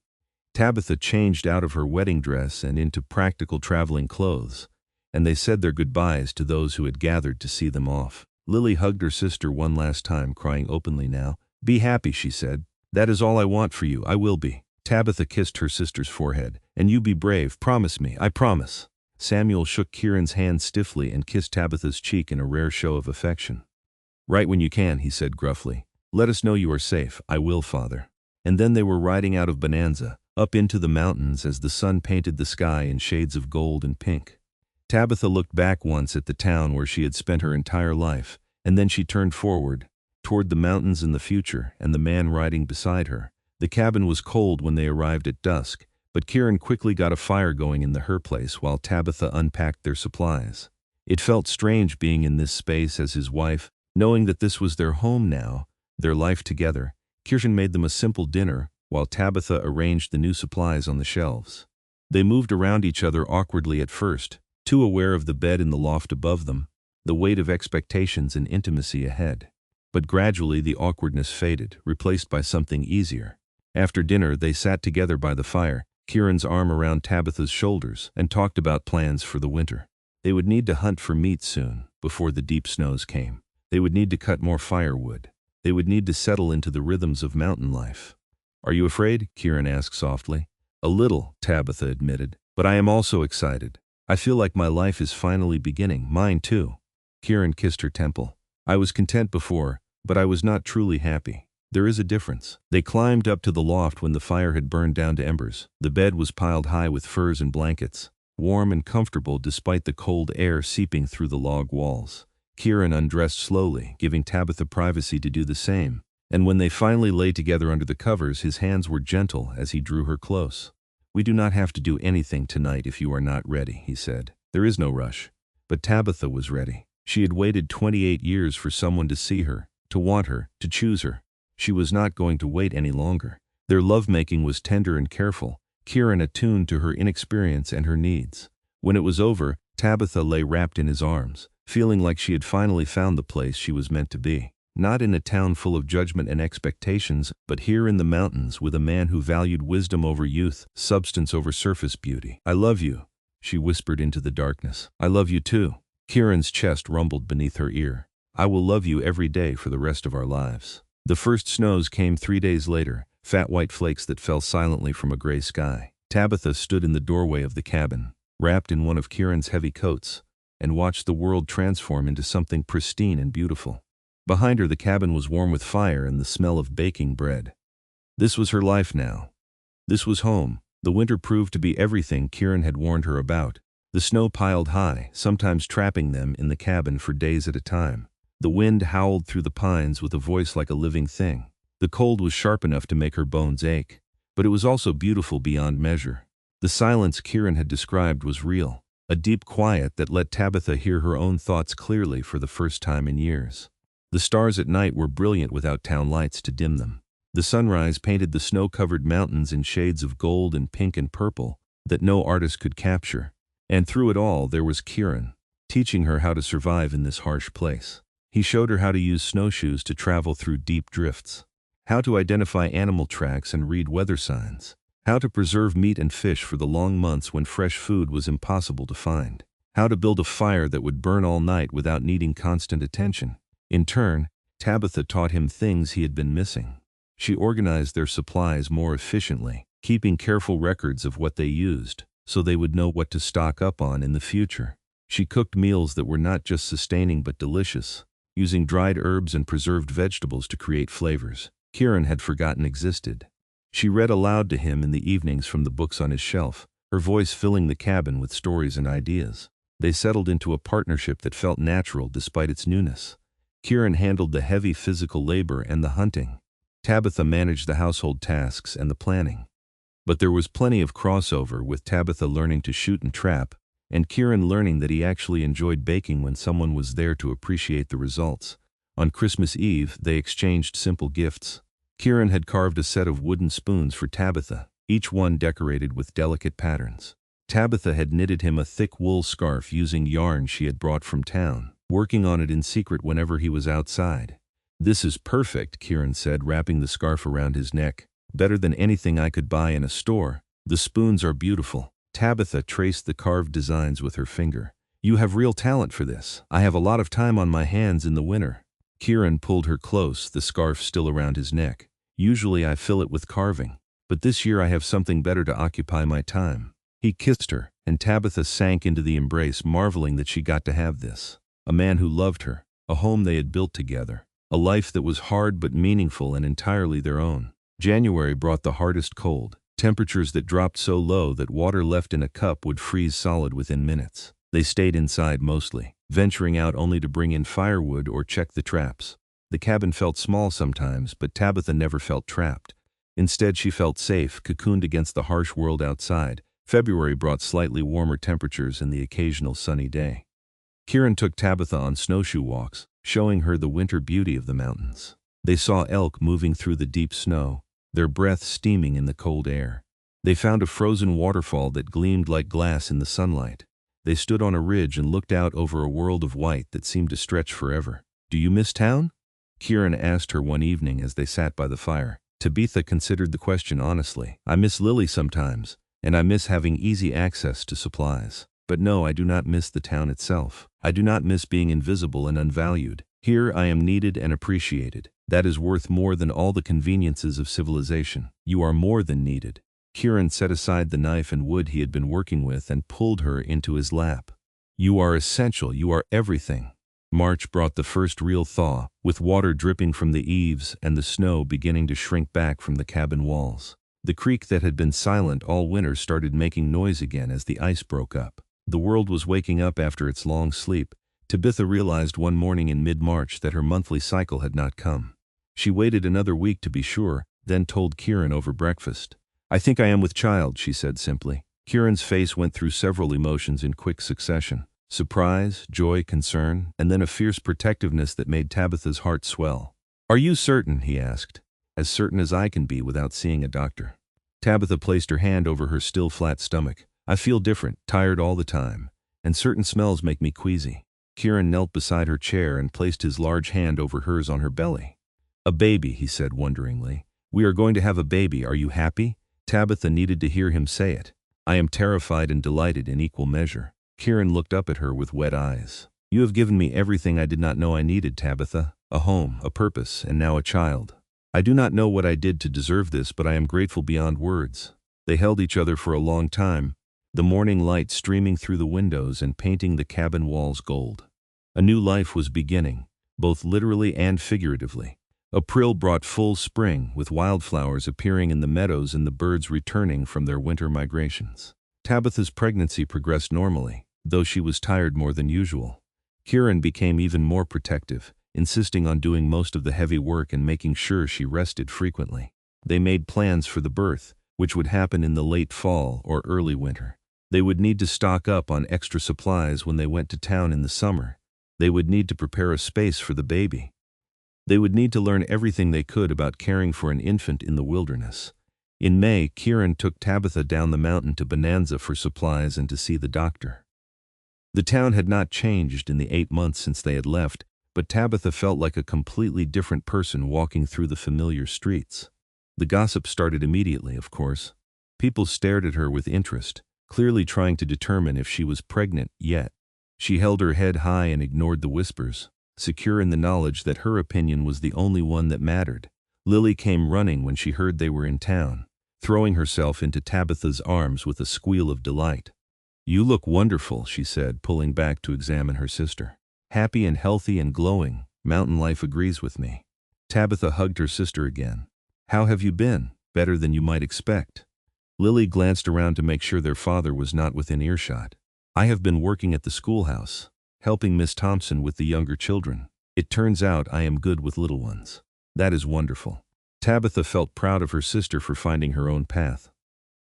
Tabitha changed out of her wedding dress and into practical traveling clothes, and they said their goodbyes to those who had gathered to see them off. Lily hugged her sister one last time, crying openly now. "Be happy," she said. "That is all I want for you. I will be." Tabitha kissed her sister's forehead. "And you be brave. Promise me." "I promise." Samuel shook Kieran's hand stiffly and kissed Tabitha's cheek in a rare show of affection. "Write when you can," he said gruffly. "Let us know you are safe." "I will, Father." And then they were riding out of Bonanza, up into the mountains as the sun painted the sky in shades of gold and pink. Tabitha looked back once at the town where she had spent her entire life, and then she turned forward, toward the mountains in the future and the man riding beside her. The cabin was cold when they arrived at dusk, but Kieran quickly got a fire going in her place while Tabitha unpacked their supplies. It felt strange being in this space as his wife, knowing that this was their home now, their life together. Kieran made them a simple dinner, while Tabitha arranged the new supplies on the shelves. They moved around each other awkwardly at first, too aware of the bed in the loft above them, the weight of expectations and intimacy ahead. But gradually the awkwardness faded, replaced by something easier. After dinner they sat together by the fire, Kieran's arm around Tabitha's shoulders, and talked about plans for the winter. They would need to hunt for meat soon, before the deep snows came. They would need to cut more firewood. They would need to settle into the rhythms of mountain life. "Are you afraid?" Kieran asked softly. "A little," Tabitha admitted. "But I am also excited. I feel like my life is finally beginning." "Mine too." Kieran kissed her temple. "I was content before, but I was not truly happy. There is a difference." They climbed up to the loft when the fire had burned down to embers. The bed was piled high with furs and blankets, warm and comfortable despite the cold air seeping through the log walls. Kieran undressed slowly, giving Tabitha privacy to do the same, and when they finally lay together under the covers, his hands were gentle as he drew her close. "We do not have to do anything tonight if you are not ready," he said. "There is no rush." But Tabitha was ready. She had waited 28 years for someone to see her, to want her, to choose her. She was not going to wait any longer. Their lovemaking was tender and careful, Kieran attuned to her inexperience and her needs. When it was over, Tabitha lay wrapped in his arms, feeling like she had finally found the place she was meant to be. Not in a town full of judgment and expectations, but here in the mountains with a man who valued wisdom over youth, substance over surface beauty. "I love you," she whispered into the darkness. "I love you too." Kieran's chest rumbled beneath her ear. "I will love you every day for the rest of our lives." The first snows came 3 days later, fat white flakes that fell silently from a gray sky. Tabitha stood in the doorway of the cabin, wrapped in one of Kieran's heavy coats, and watched the world transform into something pristine and beautiful. Behind her the cabin was warm with fire and the smell of baking bread. This was her life now. This was home. The winter proved to be everything Kieran had warned her about. The snow piled high, sometimes trapping them in the cabin for days at a time. The wind howled through the pines with a voice like a living thing. The cold was sharp enough to make her bones ache, but it was also beautiful beyond measure. The silence Kieran had described was real. a deep quiet that let Tabitha hear her own thoughts clearly for the first time in years. The stars at night were brilliant without town lights to dim them. The sunrise painted the snow-covered mountains in shades of gold and pink and purple that no artist could capture. And through it all there was Kieran, teaching her how to survive in this harsh place. He showed her how to use snowshoes to travel through deep drifts, how to identify animal tracks and read weather signs, how to preserve meat and fish for the long months when fresh food was impossible to find, how to build a fire that would burn all night without needing constant attention. In turn, Tabitha taught him things he had been missing. She organized their supplies more efficiently, keeping careful records of what they used, so they would know what to stock up on in the future. She cooked meals that were not just sustaining but delicious, using dried herbs and preserved vegetables to create flavors Kieran had forgotten existed. She read aloud to him in the evenings from the books on his shelf, her voice filling the cabin with stories and ideas. They settled into a partnership that felt natural despite its newness. Kieran handled the heavy physical labor and the hunting. Tabitha managed the household tasks and the planning. But there was plenty of crossover, with Tabitha learning to shoot and trap, and Kieran learning that he actually enjoyed baking when someone was there to appreciate the results. On Christmas Eve, they exchanged simple gifts. Kieran had carved a set of wooden spoons for Tabitha, each one decorated with delicate patterns. Tabitha had knitted him a thick wool scarf using yarn she had brought from town, working on it in secret whenever he was outside. "This is perfect," Kieran said, wrapping the scarf around his neck. "Better than anything I could buy in a store. The spoons are beautiful." Tabitha traced the carved designs with her finger. "You have real talent for this. I have a lot of time on my hands in the winter." Kieran pulled her close, the scarf still around his neck. "Usually I fill it with carving, but this year I have something better to occupy my time." He kissed her, and Tabitha sank into the embrace, marveling that she got to have this. A man who loved her, a home they had built together, a life that was hard but meaningful and entirely their own. January brought the hardest cold, temperatures that dropped so low that water left in a cup would freeze solid within minutes. They stayed inside mostly, venturing out only to bring in firewood or check the traps. The cabin felt small sometimes, but Tabitha never felt trapped. Instead, she felt safe, cocooned against the harsh world outside. February brought slightly warmer temperatures and the occasional sunny day. Kieran took Tabitha on snowshoe walks, showing her the winter beauty of the mountains. They saw elk moving through the deep snow, their breath steaming in the cold air. They found a frozen waterfall that gleamed like glass in the sunlight. They stood on a ridge and looked out over a world of white that seemed to stretch forever. "Do you miss town?" Kieran asked her one evening as they sat by the fire. Tabitha considered the question honestly. "I miss Lily sometimes, and I miss having easy access to supplies. But no, I do not miss the town itself. I do not miss being invisible and unvalued. Here I am needed and appreciated. That is worth more than all the conveniences of civilization. You are more than needed." Kieran set aside the knife and wood he had been working with and pulled her into his lap. "You are essential. You are everything." March brought the first real thaw, with water dripping from the eaves and the snow beginning to shrink back from the cabin walls. The creek that had been silent all winter started making noise again as the ice broke up. The world was waking up after its long sleep. Tabitha realized one morning in mid-March that her monthly cycle had not come. She waited another week to be sure, then told Kieran over breakfast. "I think I am with child," she said simply. Kieran's face went through several emotions in quick succession. Surprise, joy, concern, and then a fierce protectiveness that made Tabitha's heart swell. "Are you certain?" he asked. "As certain as I can be without seeing a doctor." Tabitha placed her hand over her still flat stomach. "I feel different, tired all the time, and certain smells make me queasy." Kieran knelt beside her chair and placed his large hand over hers on her belly. "A baby," he said wonderingly. "We are going to have a baby. Are you happy?" Tabitha needed to hear him say it. "I am terrified and delighted in equal measure." Kieran looked up at her with wet eyes. "You have given me everything I did not know I needed, Tabitha. A home, a purpose, and now a child. I do not know what I did to deserve this, but I am grateful beyond words." They held each other for a long time, the morning light streaming through the windows and painting the cabin walls gold. A new life was beginning, both literally and figuratively. April brought full spring, with wildflowers appearing in the meadows and the birds returning from their winter migrations. Tabitha's pregnancy progressed normally, though she was tired more than usual. Kieran became even more protective, insisting on doing most of the heavy work and making sure she rested frequently. They made plans for the birth, which would happen in the late fall or early winter. They would need to stock up on extra supplies when they went to town in the summer. They would need to prepare a space for the baby. They would need to learn everything they could about caring for an infant in the wilderness. In May, Kieran took Tabitha down the mountain to Bonanza for supplies and to see the doctor. The town had not changed in the 8 months since they had left, but Tabitha felt like a completely different person walking through the familiar streets. The gossip started immediately, of course. People stared at her with interest, clearly trying to determine if she was pregnant yet. She held her head high and ignored the whispers, secure in the knowledge that her opinion was the only one that mattered. Lily came running when she heard they were in town, throwing herself into Tabitha's arms with a squeal of delight. "You look wonderful," she said, pulling back to examine her sister. "Happy and healthy and glowing. Mountain life agrees with me." Tabitha hugged her sister again. "How have you been?" "Better than you might expect." Lily glanced around to make sure their father was not within earshot. "I have been working at the schoolhouse, helping Miss Thompson with the younger children. It turns out I am good with little ones." "That is wonderful." Tabitha felt proud of her sister for finding her own path.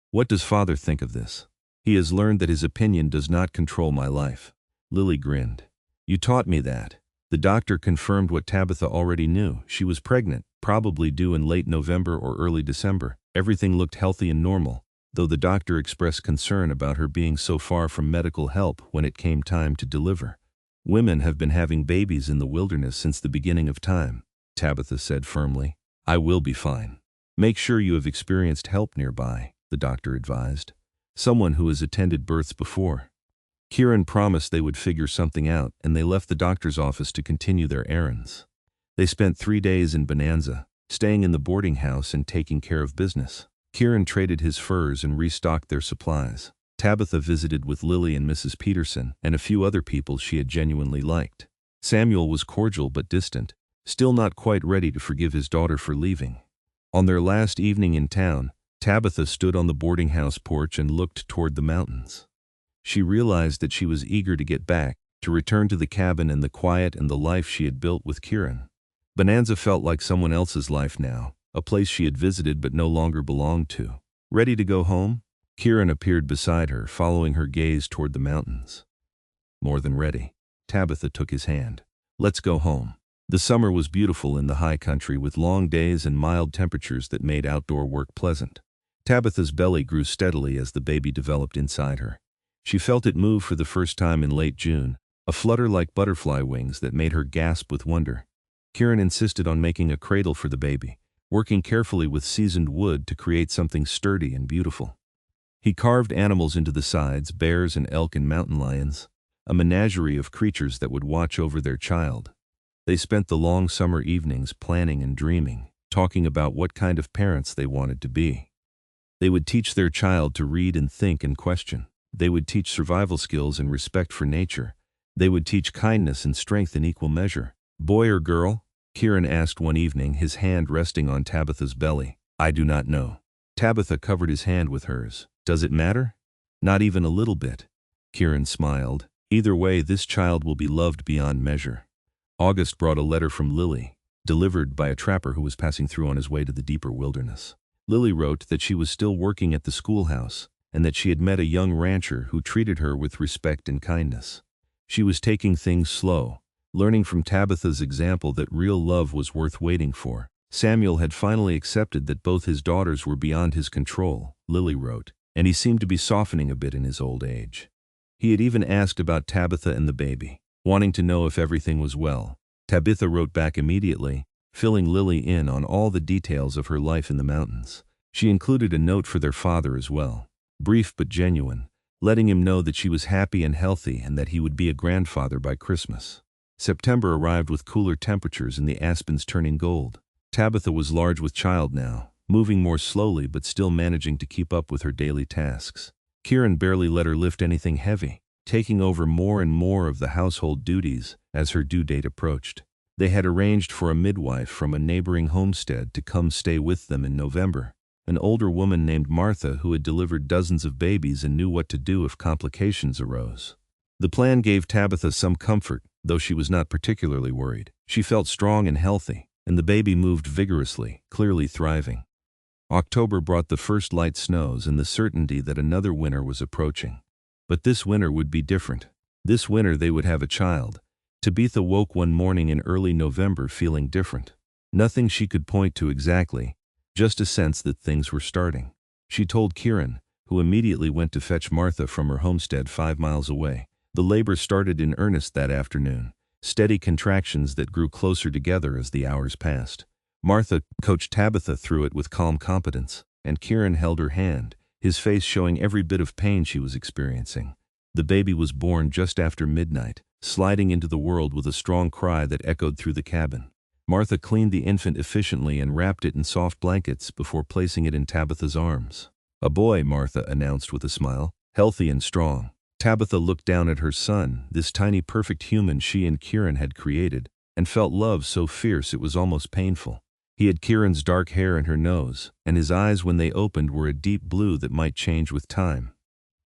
"What does father think of this?" "He has learned that his opinion does not control my life." Lily grinned. "You taught me that." The doctor confirmed what Tabitha already knew. She was pregnant, probably due in late November or early December. Everything looked healthy and normal, though the doctor expressed concern about her being so far from medical help when it came time to deliver. "Women have been having babies in the wilderness since the beginning of time," Tabitha said firmly. "I will be fine." "Make sure you have experienced help nearby," the doctor advised. "Someone who has attended births before." Kieran promised they would figure something out, and they left the doctor's office to continue their errands. They spent 3 days in Bonanza, staying in the boarding house and taking care of business. Kieran traded his furs and restocked their supplies. Tabitha visited with Lily and Mrs. Peterson and a few other people she had genuinely liked. Samuel was cordial but distant, still not quite ready to forgive his daughter for leaving. On their last evening in town, Tabitha stood on the boarding house porch and looked toward the mountains. She realized that she was eager to get back, to return to the cabin and the quiet and the life she had built with Kieran. Bonanza felt like someone else's life now, a place she had visited but no longer belonged to. "Ready to go home?" Kieran appeared beside her, following her gaze toward the mountains. "More than ready." Tabitha took his hand. "Let's go home." The summer was beautiful in the high country, with long days and mild temperatures that made outdoor work pleasant. Tabitha's belly grew steadily as the baby developed inside her. She felt it move for the first time in late June, a flutter like butterfly wings that made her gasp with wonder. Kieran insisted on making a cradle for the baby, working carefully with seasoned wood to create something sturdy and beautiful. He carved animals into the sides, bears and elk and mountain lions, a menagerie of creatures that would watch over their child. They spent the long summer evenings planning and dreaming, talking about what kind of parents they wanted to be. They would teach their child to read and think and question. They would teach survival skills and respect for nature. They would teach kindness and strength in equal measure. "Boy or girl?" Kieran asked one evening, his hand resting on Tabitha's belly. "I do not know." Tabitha covered his hand with hers. "Does it matter?" "Not even a little bit." Kieran smiled. "Either way, this child will be loved beyond measure." August brought a letter from Lily, delivered by a trapper who was passing through on his way to the deeper wilderness. Lily wrote that she was still working at the schoolhouse, and that she had met a young rancher who treated her with respect and kindness. She was taking things slow, learning from Tabitha's example that real love was worth waiting for. Samuel had finally accepted that both his daughters were beyond his control, Lily wrote, and he seemed to be softening a bit in his old age. He had even asked about Tabitha and the baby, wanting to know if everything was well. Tabitha wrote back immediately, filling Lily in on all the details of her life in the mountains. She included a note for their father as well, brief but genuine, letting him know that she was happy and healthy and that he would be a grandfather by Christmas. September arrived with cooler temperatures and the aspens turning gold. Tabitha was large with child now, moving more slowly but still managing to keep up with her daily tasks. Kieran barely let her lift anything heavy, taking over more and more of the household duties as her due date approached. They had arranged for a midwife from a neighboring homestead to come stay with them in November, an older woman named Martha who had delivered dozens of babies and knew what to do if complications arose. The plan gave Tabitha some comfort, though she was not particularly worried. She felt strong and healthy, and the baby moved vigorously, clearly thriving. October brought the first light snows and the certainty that another winter was approaching. But this winter would be different. This winter they would have a child. Tabitha woke one morning in early November feeling different. Nothing she could point to exactly, just a sense that things were starting. She told Kieran, who immediately went to fetch Martha from her homestead 5 miles away. The labor started in earnest that afternoon, steady contractions that grew closer together as the hours passed. Martha coached Tabitha through it with calm competence, and Kieran held her hand, his face showing every bit of pain she was experiencing. The baby was born just after midnight, sliding into the world with a strong cry that echoed through the cabin. Martha cleaned the infant efficiently and wrapped it in soft blankets before placing it in Tabitha's arms. "A boy," Martha announced with a smile, "healthy and strong." Tabitha looked down at her son, this tiny perfect human she and Kieran had created, and felt love so fierce it was almost painful. He had Kieran's dark hair and her nose, and his eyes when they opened were a deep blue that might change with time.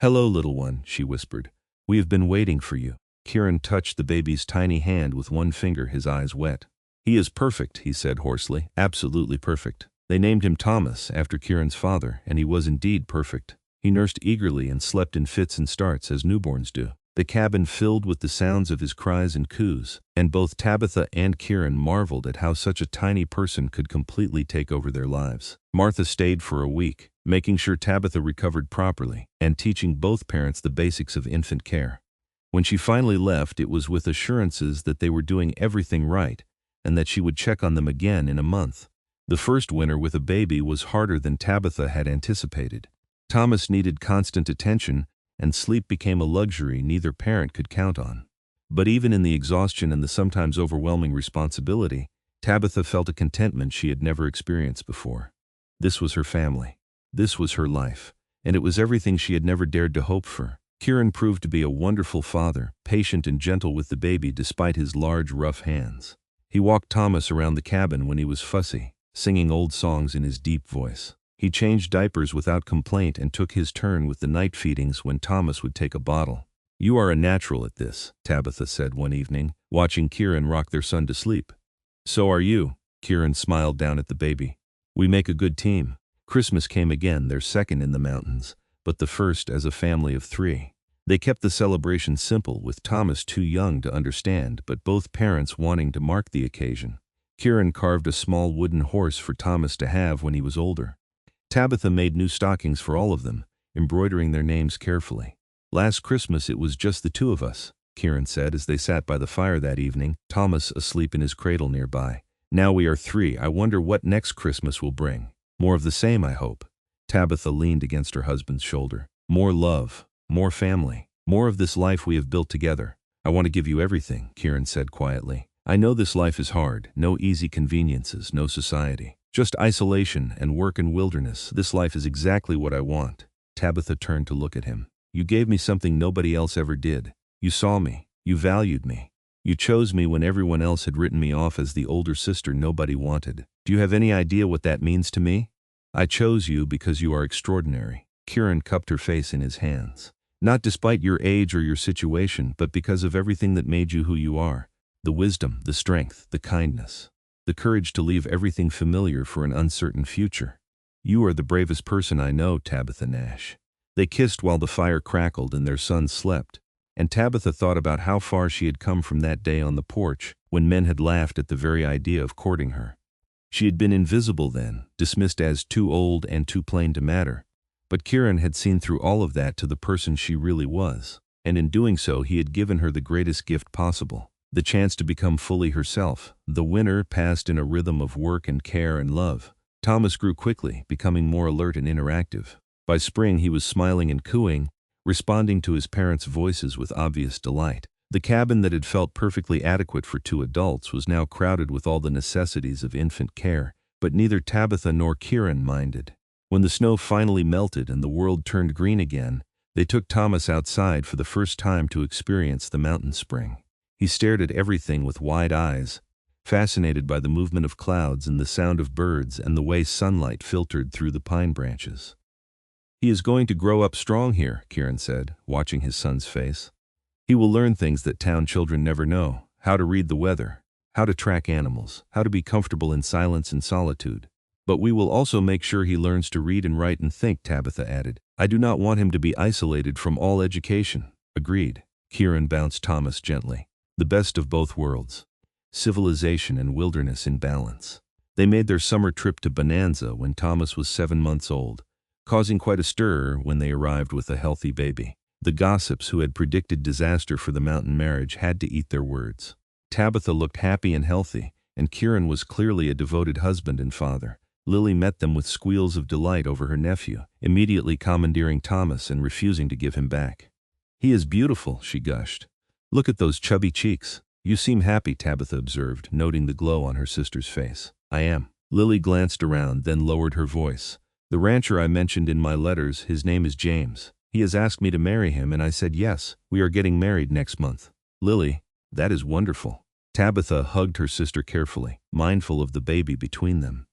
"Hello, little one," she whispered. "We have been waiting for you." Kieran touched the baby's tiny hand with one finger, his eyes wet. "He is perfect," he said hoarsely, "absolutely perfect." They named him Thomas, after Kieran's father, and he was indeed perfect. He nursed eagerly and slept in fits and starts as newborns do. The cabin filled with the sounds of his cries and coos, and both Tabitha and Kieran marveled at how such a tiny person could completely take over their lives. Martha stayed for a week, making sure Tabitha recovered properly, and teaching both parents the basics of infant care. When she finally left, it was with assurances that they were doing everything right, and that she would check on them again in a month. The first winter with a baby was harder than Tabitha had anticipated. Thomas needed constant attention, and sleep became a luxury neither parent could count on. But even in the exhaustion and the sometimes overwhelming responsibility, Tabitha felt a contentment she had never experienced before. This was her family. This was her life, and it was everything she had never dared to hope for. Kieran proved to be a wonderful father, patient and gentle with the baby despite his large, rough hands. He walked Thomas around the cabin when he was fussy, singing old songs in his deep voice. He changed diapers without complaint and took his turn with the night feedings when Thomas would take a bottle. "You are a natural at this," Tabitha said one evening, watching Kieran rock their son to sleep. "So are you," Kieran smiled down at the baby. "We make a good team." Christmas came again, their second in the mountains, but the first as a family of 3. They kept the celebration simple, with Thomas too young to understand but both parents wanting to mark the occasion. Kieran carved a small wooden horse for Thomas to have when he was older. Tabitha made new stockings for all of them, embroidering their names carefully. "Last Christmas it was just the 2 of us," Kieran said as they sat by the fire that evening, Thomas asleep in his cradle nearby. "Now we are 3. I wonder what next Christmas will bring. More of the same, I hope." Tabitha leaned against her husband's shoulder. "More love, more family, more of this life we have built together." "I want to give you everything," Kieran said quietly. "I know this life is hard, no easy conveniences, no society. Just isolation and work and wilderness. This life is exactly what I want." Tabitha turned to look at him. "You gave me something nobody else ever did. You saw me. You valued me. You chose me when everyone else had written me off as the older sister nobody wanted. Do you have any idea what that means to me? I chose you because you are extraordinary." Kieran cupped her face in his hands. "Not despite your age or your situation, but because of everything that made you who you are. The wisdom, the strength, the kindness. The courage to leave everything familiar for an uncertain future. You are the bravest person I know, Tabitha Nash." They kissed while the fire crackled and their son slept, and Tabitha thought about how far she had come from that day on the porch when men had laughed at the very idea of courting her. She had been invisible then, dismissed as too old and too plain to matter, but Kieran had seen through all of that to the person she really was, and in doing so he had given her the greatest gift possible. The chance to become fully herself. The winter passed in a rhythm of work and care and love. Thomas grew quickly, becoming more alert and interactive. By spring he was smiling and cooing, responding to his parents' voices with obvious delight. The cabin that had felt perfectly adequate for 2 adults was now crowded with all the necessities of infant care, but neither Tabitha nor Kieran minded. When the snow finally melted and the world turned green again, they took Thomas outside for the first time to experience the mountain spring. He stared at everything with wide eyes, fascinated by the movement of clouds and the sound of birds and the way sunlight filtered through the pine branches. "He is going to grow up strong here," Kieran said, watching his son's face. "He will learn things that town children never know, how to read the weather, how to track animals, how to be comfortable in silence and solitude. But we will also make sure he learns to read and write and think, Tabitha added. I do not want him to be isolated from all education. Agreed. Kieran bounced Thomas gently. The best of both worlds. Civilization and wilderness in balance. They made their summer trip to Bonanza when Thomas was 7 months old, causing quite a stir when they arrived with a healthy baby. The gossips who had predicted disaster for the mountain marriage had to eat their words. Tabitha looked happy and healthy, and Kieran was clearly a devoted husband and father. Lily met them with squeals of delight over her nephew, immediately commandeering Thomas and refusing to give him back. He is beautiful, she gushed. Look at those chubby cheeks. You seem happy, Tabitha observed, noting the glow on her sister's face. I am. Lily glanced around, then lowered her voice. The rancher I mentioned in my letters, his name is James. He has asked me to marry him and I said yes. We are getting married next month. Lily, that is wonderful. Tabitha hugged her sister carefully, mindful of the baby between them.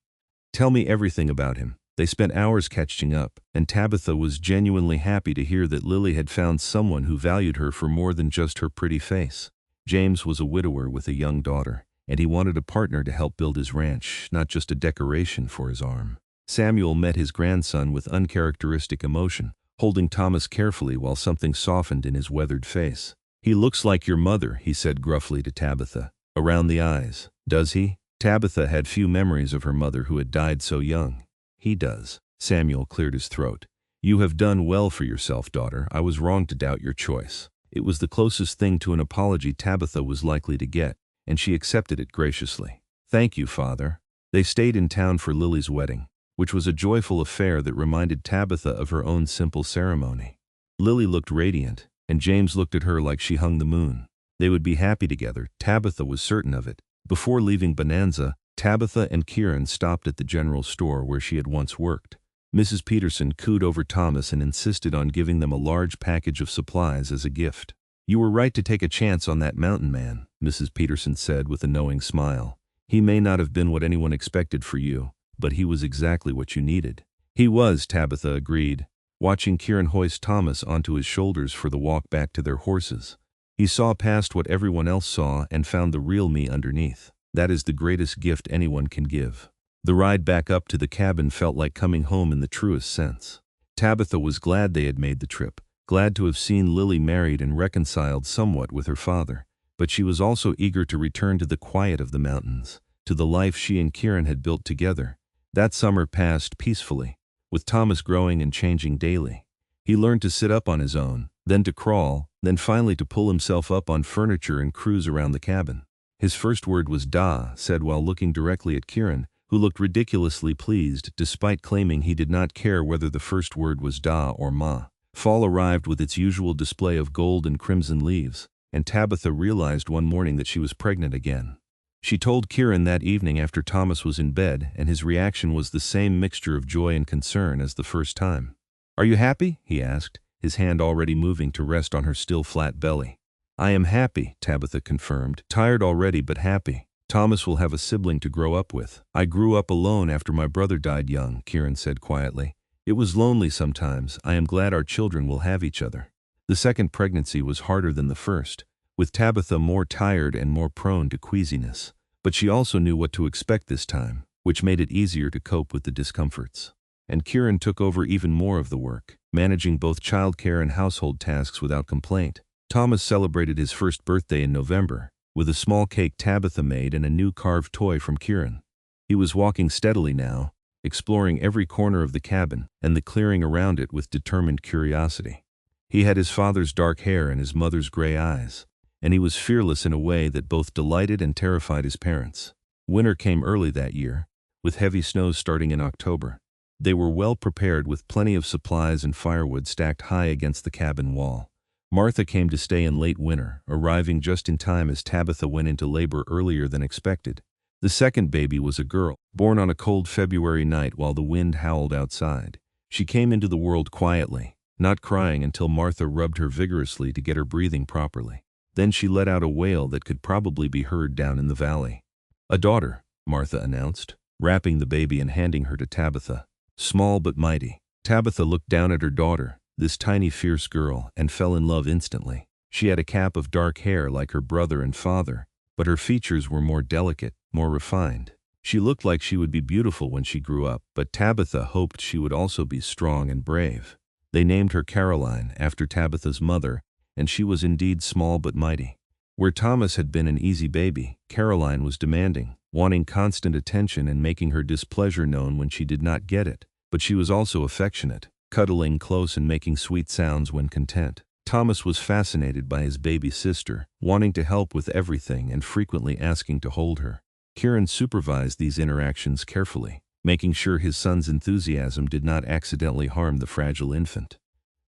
Tell me everything about him. They spent hours catching up, and Tabitha was genuinely happy to hear that Lily had found someone who valued her for more than just her pretty face. James was a widower with a young daughter, and he wanted a partner to help build his ranch, not just a decoration for his arm. Samuel met his grandson with uncharacteristic emotion, holding Thomas carefully while something softened in his weathered face. He looks like your mother, he said gruffly to Tabitha. Around the eyes. Does he? Tabitha had few memories of her mother who had died so young. He does. Samuel cleared his throat. You have done well for yourself, daughter. I was wrong to doubt your choice. It was the closest thing to an apology Tabitha was likely to get, and she accepted it graciously. Thank you, father. They stayed in town for Lily's wedding, which was a joyful affair that reminded Tabitha of her own simple ceremony. Lily looked radiant, and James looked at her like she hung the moon. They would be happy together, Tabitha was certain of it. Before leaving Bonanza, Tabitha and Kieran stopped at the general store where she had once worked. Mrs. Peterson cooed over Thomas and insisted on giving them a large package of supplies as a gift. You were right to take a chance on that mountain man, Mrs. Peterson said with a knowing smile. He may not have been what anyone expected for you, but he was exactly what you needed. He was, Tabitha agreed, watching Kieran hoist Thomas onto his shoulders for the walk back to their horses. He saw past what everyone else saw and found the real me underneath. That is the greatest gift anyone can give. The ride back up to the cabin felt like coming home in the truest sense. Tabitha was glad they had made the trip, glad to have seen Lily married and reconciled somewhat with her father, but she was also eager to return to the quiet of the mountains, to the life she and Kieran had built together. That summer passed peacefully, with Thomas growing and changing daily. He learned to sit up on his own, then to crawl, then finally to pull himself up on furniture and cruise around the cabin. His first word was "da," said while looking directly at Kieran, who looked ridiculously pleased despite claiming he did not care whether the first word was "da" or "ma." Fall arrived with its usual display of gold and crimson leaves, and Tabitha realized one morning that she was pregnant again. She told Kieran that evening after Thomas was in bed, and his reaction was the same mixture of joy and concern as the first time. Are you happy? He asked, his hand already moving to rest on her still flat belly. I am happy, Tabitha confirmed, tired already but happy. Thomas will have a sibling to grow up with. I grew up alone after my brother died young, Kieran said quietly. It was lonely sometimes. I am glad our children will have each other. The second pregnancy was harder than the first, with Tabitha more tired and more prone to queasiness. But she also knew what to expect this time, which made it easier to cope with the discomforts. And Kieran took over even more of the work, managing both childcare and household tasks without complaint. Thomas celebrated his first birthday in November, with a small cake Tabitha made and a new carved toy from Kieran. He was walking steadily now, exploring every corner of the cabin and the clearing around it with determined curiosity. He had his father's dark hair and his mother's gray eyes, and he was fearless in a way that both delighted and terrified his parents. Winter came early that year, with heavy snows starting in October. They were well prepared with plenty of supplies and firewood stacked high against the cabin wall. Martha came to stay in late winter, arriving just in time as Tabitha went into labor earlier than expected. The second baby was a girl, born on a cold February night while the wind howled outside. She came into the world quietly, not crying until Martha rubbed her vigorously to get her breathing properly. Then she let out a wail that could probably be heard down in the valley. A daughter, Martha announced, wrapping the baby and handing her to Tabitha. Small but mighty. Tabitha looked down at her daughter, this tiny fierce girl, and fell in love instantly. She had a cap of dark hair like her brother and father, but her features were more delicate, more refined. She looked like she would be beautiful when she grew up, but Tabitha hoped she would also be strong and brave. They named her Caroline, after Tabitha's mother, and she was indeed small but mighty. Where Thomas had been an easy baby, Caroline was demanding, wanting constant attention and making her displeasure known when she did not get it. But she was also affectionate, cuddling close and making sweet sounds when content. Thomas was fascinated by his baby sister, wanting to help with everything and frequently asking to hold her. Kieran supervised these interactions carefully, making sure his son's enthusiasm did not accidentally harm the fragile infant.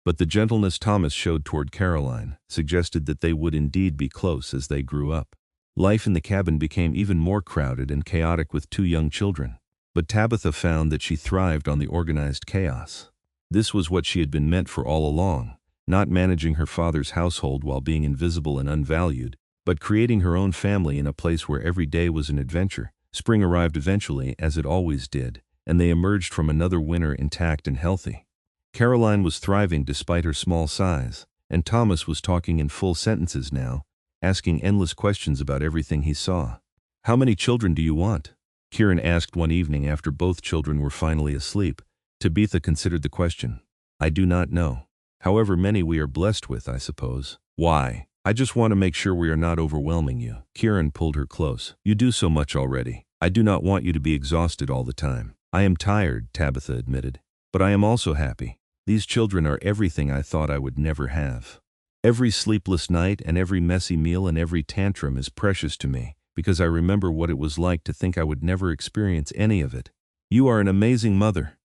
But the gentleness Thomas showed toward Caroline suggested that they would indeed be close as they grew up. Life in the cabin became even more crowded and chaotic with 2 young children. But Tabitha found that she thrived on the organized chaos. This was what she had been meant for all along, not managing her father's household while being invisible and unvalued, but creating her own family in a place where every day was an adventure. Spring arrived eventually, as it always did, and they emerged from another winter intact and healthy. Caroline was thriving despite her small size, and Thomas was talking in full sentences now, asking endless questions about everything he saw. "How many children do you want?" Kieran asked one evening after both children were finally asleep. Tabitha considered the question. "I do not know. However many we are blessed with, I suppose." "Why?" "I just want to make sure we are not overwhelming you." Kieran pulled her close. "You do so much already. I do not want you to be exhausted all the time." "I am tired," Tabitha admitted. "But I am also happy. These children are everything I thought I would never have. Every sleepless night and every messy meal and every tantrum is precious to me, because I remember what it was like to think I would never experience any of it. You are an amazing mother."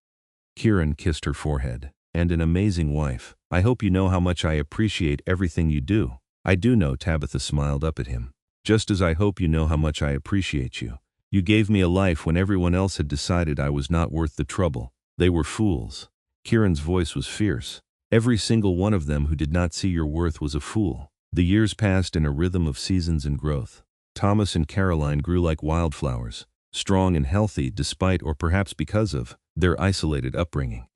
Kieran kissed her forehead. "And an amazing wife. I hope you know how much I appreciate everything you do." "I do know," Tabitha smiled up at him. "Just as I hope you know how much I appreciate you. You gave me a life when everyone else had decided I was not worth the trouble. They were fools." Kieran's voice was fierce. "Every single one of them who did not see your worth was a fool." The years passed in a rhythm of seasons and growth. Thomas and Caroline grew like wildflowers, strong and healthy despite or perhaps because of their isolated upbringing.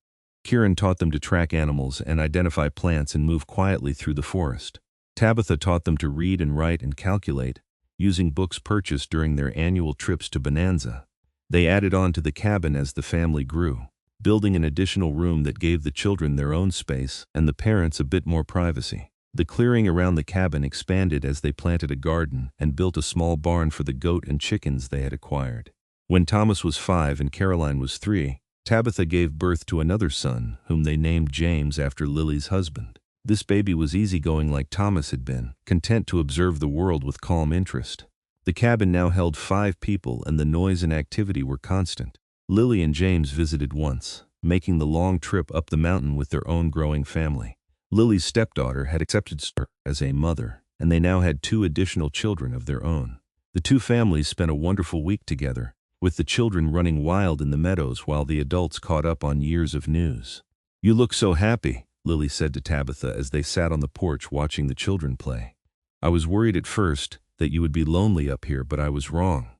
Kieran taught them to track animals and identify plants and move quietly through the forest. Tabitha taught them to read and write and calculate, using books purchased during their annual trips to Bonanza. They added on to the cabin as the family grew, building an additional room that gave the children their own space and the parents a bit more privacy. The clearing around the cabin expanded as they planted a garden and built a small barn for the goat and chickens they had acquired. When Thomas was 5 and Caroline was 3, Tabitha gave birth to another son, whom they named James after Lily's husband. This baby was easygoing like Thomas had been, content to observe the world with calm interest. The cabin now held 5 people and the noise and activity were constant. Lily and James visited once, making the long trip up the mountain with their own growing family. Lily's stepdaughter had accepted her as a mother, and they now had 2 additional children of their own. The 2 families spent a wonderful week together, with the children running wild in the meadows while the adults caught up on years of news. "You look so happy," Lily said to Tabitha as they sat on the porch watching the children play. "I was worried at first that you would be lonely up here, but I was wrong."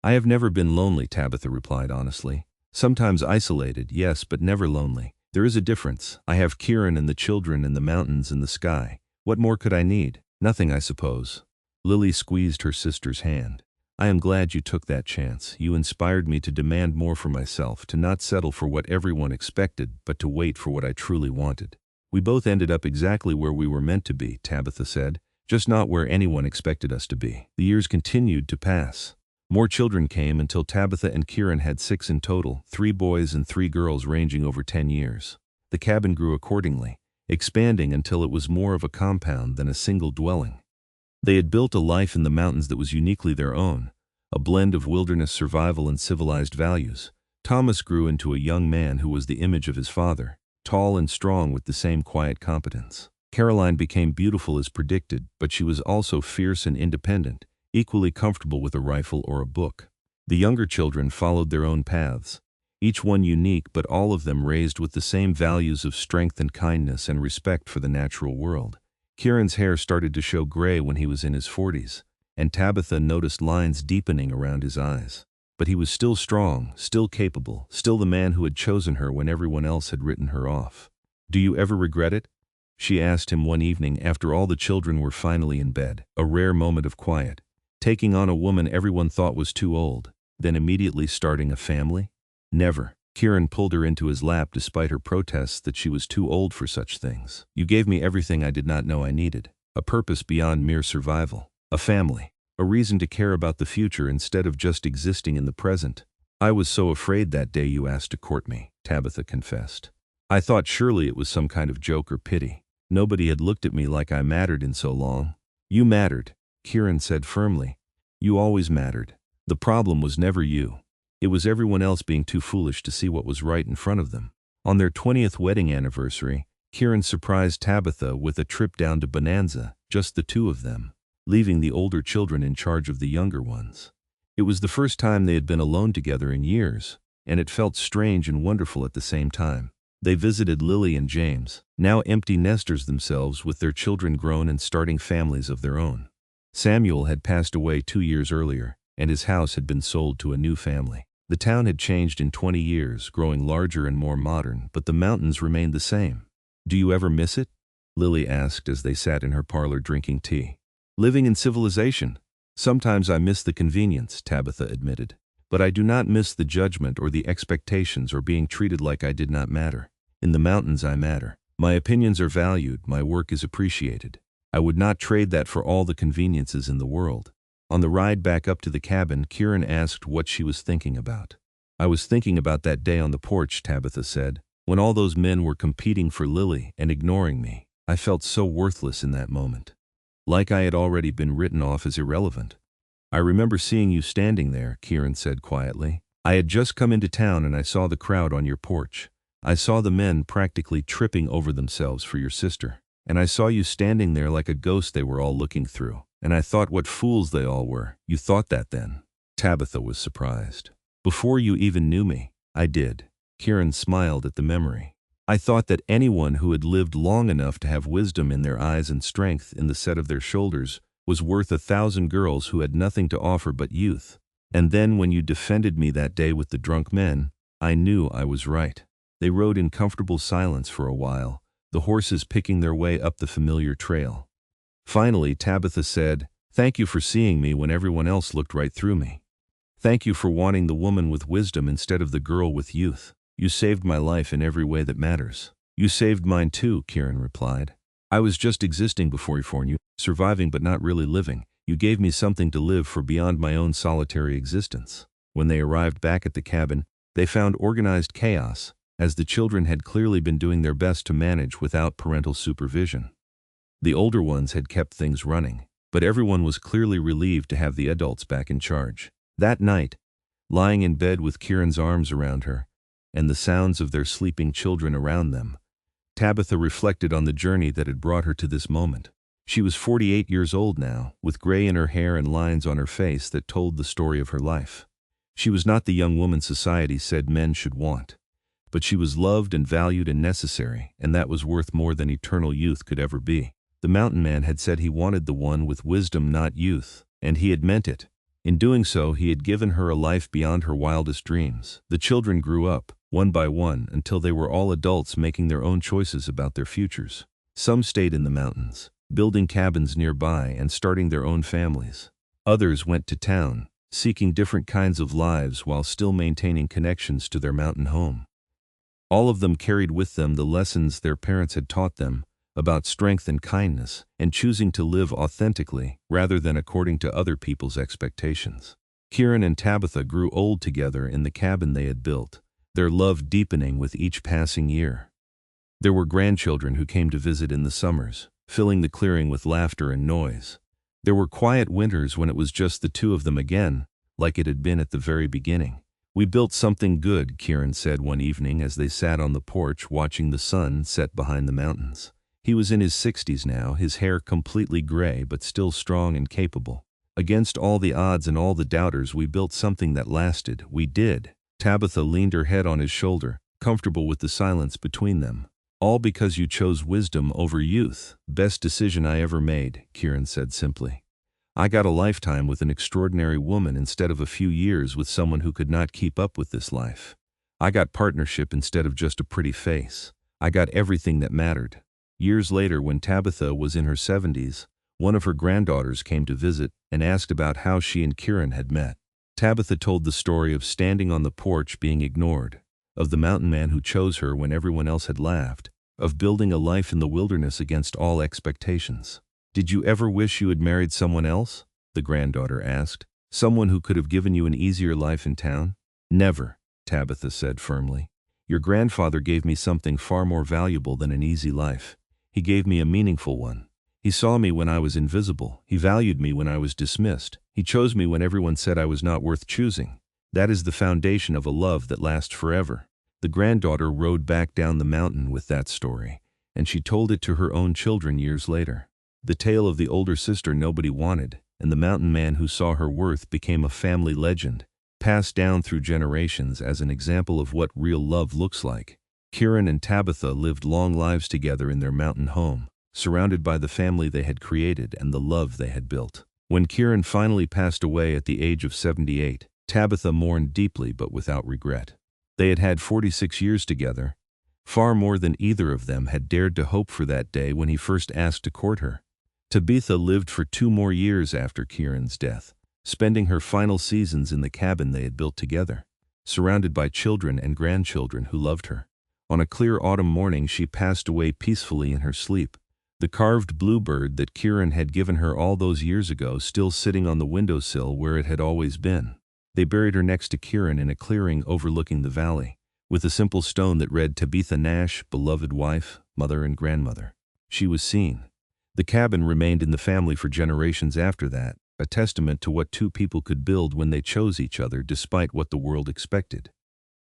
"I have never been lonely," Tabitha replied honestly. "Sometimes isolated, yes, but never lonely. There is a difference. I have Kieran and the children and the mountains and the sky. What more could I need? Nothing, I suppose." Lily squeezed her sister's hand. "I am glad you took that chance. You inspired me to demand more for myself, to not settle for what everyone expected, but to wait for what I truly wanted." "We both ended up exactly where we were meant to be," Tabitha said, "just not where anyone expected us to be." The years continued to pass. More children came until Tabitha and Kieran had 6 in total, 3 boys and 3 girls ranging over 10 years. The cabin grew accordingly, expanding until it was more of a compound than a single dwelling. They had built a life in the mountains that was uniquely their own, a blend of wilderness survival and civilized values. Thomas grew into a young man who was the image of his father, tall and strong with the same quiet competence. Caroline became beautiful as predicted, but she was also fierce and independent, equally comfortable with a rifle or a book. The younger children followed their own paths, each one unique but all of them raised with the same values of strength and kindness and respect for the natural world. Kieran's hair started to show gray when he was in his 40s, and Tabitha noticed lines deepening around his eyes. But he was still strong, still capable, still the man who had chosen her when everyone else had written her off. "Do you ever regret it?" she asked him one evening after all the children were finally in bed, a rare moment of quiet. Taking on a woman everyone thought was too old. then immediately starting a family? Never. Kieran pulled her into his lap despite her protests that she was too old for such things. You gave me everything I did not know I needed. A purpose beyond mere survival. A family. A reason to care about the future instead of just existing in the present. I was so afraid that day you asked to court me, Tabitha confessed. I thought surely it was some kind of joke or pity. Nobody had looked at me like I mattered in so long. You mattered, Kieran said firmly. You always mattered. The problem was never you. It was everyone else being too foolish to see what was right in front of them. On their 20th wedding anniversary, Kieran surprised Tabitha with a trip down to Bonanza, just the two of them, leaving the older children in charge of the younger ones. It was the first time they had been alone together in years, and it felt strange and wonderful at the same time. They visited Lily and James, now empty nesters themselves with their children grown and starting families of their own. Samuel had passed away 2 years earlier, and his house had been sold to a new family. The town had changed in 20 years, growing larger and more modern, but the mountains remained the same. Do you ever miss it? Lily asked as they sat in her parlor drinking tea. Living in civilization. Sometimes I miss the convenience, Tabitha admitted. But I do not miss the judgment or the expectations or being treated like I did not matter. In the mountains I matter. My opinions are valued, my work is appreciated. I would not trade that for all the conveniences in the world. On the ride back up to the cabin, Kieran asked what she was thinking about. I was thinking about that day on the porch, Tabitha said, when all those men were competing for Lily and ignoring me. I felt so worthless in that moment. Like I had already been written off as irrelevant. I remember seeing you standing there, Kieran said quietly. I had just come into town and I saw the crowd on your porch. I saw the men practically tripping over themselves for your sister. And I saw you standing there like a ghost they were all looking through. And I thought what fools they all were. You thought that then? Tabitha was surprised. Before you even knew me, I did. Kieran smiled at the memory. I thought that anyone who had lived long enough to have wisdom in their eyes and strength in the set of their shoulders was worth 1,000 girls who had nothing to offer but youth. And then when you defended me that day with the drunk men, I knew I was right. They rode in comfortable silence for a while, the horses picking their way up the familiar trail. Finally, Tabitha said, "Thank you for seeing me when everyone else looked right through me. Thank you for wanting the woman with wisdom instead of the girl with youth. You saved my life in every way that matters." You saved mine too, Kieran replied. I was just existing before you, surviving but not really living. You gave me something to live for beyond my own solitary existence. When they arrived back at the cabin, they found organized chaos, as the children had clearly been doing their best to manage without parental supervision. The older ones had kept things running, but everyone was clearly relieved to have the adults back in charge. That night, lying in bed with Kieran's arms around her, and the sounds of their sleeping children around them, Tabitha reflected on the journey that had brought her to this moment. She was 48 years old now, with gray in her hair and lines on her face that told the story of her life. She was not the young woman society said men should want, but she was loved and valued and necessary, and that was worth more than eternal youth could ever be. The mountain man had said he wanted the one with wisdom, not youth, and he had meant it. In doing so, he had given her a life beyond her wildest dreams. The children grew up, one by one, until they were all adults making their own choices about their futures. Some stayed in the mountains, building cabins nearby and starting their own families. Others went to town, seeking different kinds of lives while still maintaining connections to their mountain home. All of them carried with them the lessons their parents had taught them about strength and kindness, and choosing to live authentically rather than according to other people's expectations. Kieran and Tabitha grew old together in the cabin they had built, their love deepening with each passing year. There were grandchildren who came to visit in the summers, filling the clearing with laughter and noise. There were quiet winters when it was just the two of them again, like it had been at the very beginning. We built something good, Kieran said one evening as they sat on the porch watching the sun set behind the mountains. He was in his 60s now, his hair completely gray but still strong and capable. Against all the odds and all the doubters, we built something that lasted. We did. Tabitha leaned her head on his shoulder, comfortable with the silence between them. All because you chose wisdom over youth. Best decision I ever made, Kieran said simply. I got a lifetime with an extraordinary woman instead of a few years with someone who could not keep up with this life. I got partnership instead of just a pretty face. I got everything that mattered. Years later, when Tabitha was in her 70s, one of her granddaughters came to visit and asked about how she and Kieran had met. Tabitha told the story of standing on the porch being ignored, of the mountain man who chose her when everyone else had laughed, of building a life in the wilderness against all expectations. "Did you ever wish you had married someone else?" the granddaughter asked. "Someone who could have given you an easier life in town?" "Never," Tabitha said firmly. "Your grandfather gave me something far more valuable than an easy life. He gave me a meaningful one. He saw me when I was invisible. He valued me when I was dismissed. He chose me when everyone said I was not worth choosing. That is the foundation of a love that lasts forever." The granddaughter rode back down the mountain with that story, and she told it to her own children years later. The tale of the older sister nobody wanted, and the mountain man who saw her worth became a family legend, passed down through generations as an example of what real love looks like. Kieran and Tabitha lived long lives together in their mountain home, surrounded by the family they had created and the love they had built. When Kieran finally passed away at the age of 78, Tabitha mourned deeply but without regret. They had had 46 years together, far more than either of them had dared to hope for that day when he first asked to court her. Tabitha lived for 2 more years after Kieran's death, spending her final seasons in the cabin they had built together, surrounded by children and grandchildren who loved her. On a clear autumn morning she passed away peacefully in her sleep, the carved bluebird that Kieran had given her all those years ago still sitting on the windowsill where it had always been. They buried her next to Kieran in a clearing overlooking the valley, with a simple stone that read Tabitha Nash, beloved wife, mother and grandmother. She was seen. The cabin remained in the family for generations after that, a testament to what 2 people could build when they chose each other despite what the world expected.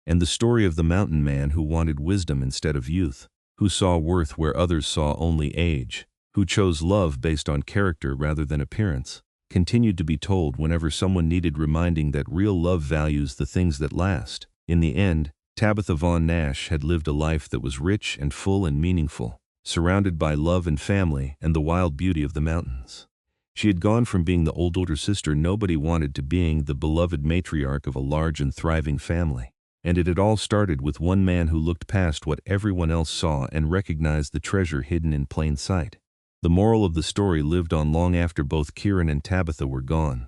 And the story of the mountain man who wanted wisdom instead of youth, who saw worth where others saw only age, who chose love based on character rather than appearance, continued to be told whenever someone needed reminding that real love values the things that last. In the end, Tabitha Vaughn Nash had lived a life that was rich and full and meaningful, surrounded by love and family and the wild beauty of the mountains. She had gone from being the older sister nobody wanted to being the beloved matriarch of a large and thriving family. And it had all started with one man who looked past what everyone else saw and recognized the treasure hidden in plain sight. The moral of the story lived on long after both Kieran and Tabitha were gone.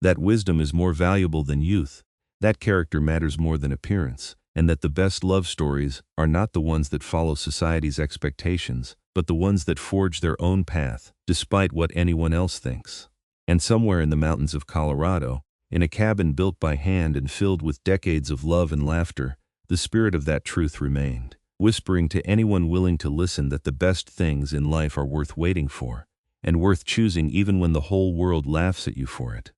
That wisdom is more valuable than youth, that character matters more than appearance, and that the best love stories are not the ones that follow society's expectations, but the ones that forge their own path, despite what anyone else thinks. And somewhere in the mountains of Colorado, in a cabin built by hand and filled with decades of love and laughter, the spirit of that truth remained, whispering to anyone willing to listen that the best things in life are worth waiting for, and worth choosing even when the whole world laughs at you for it.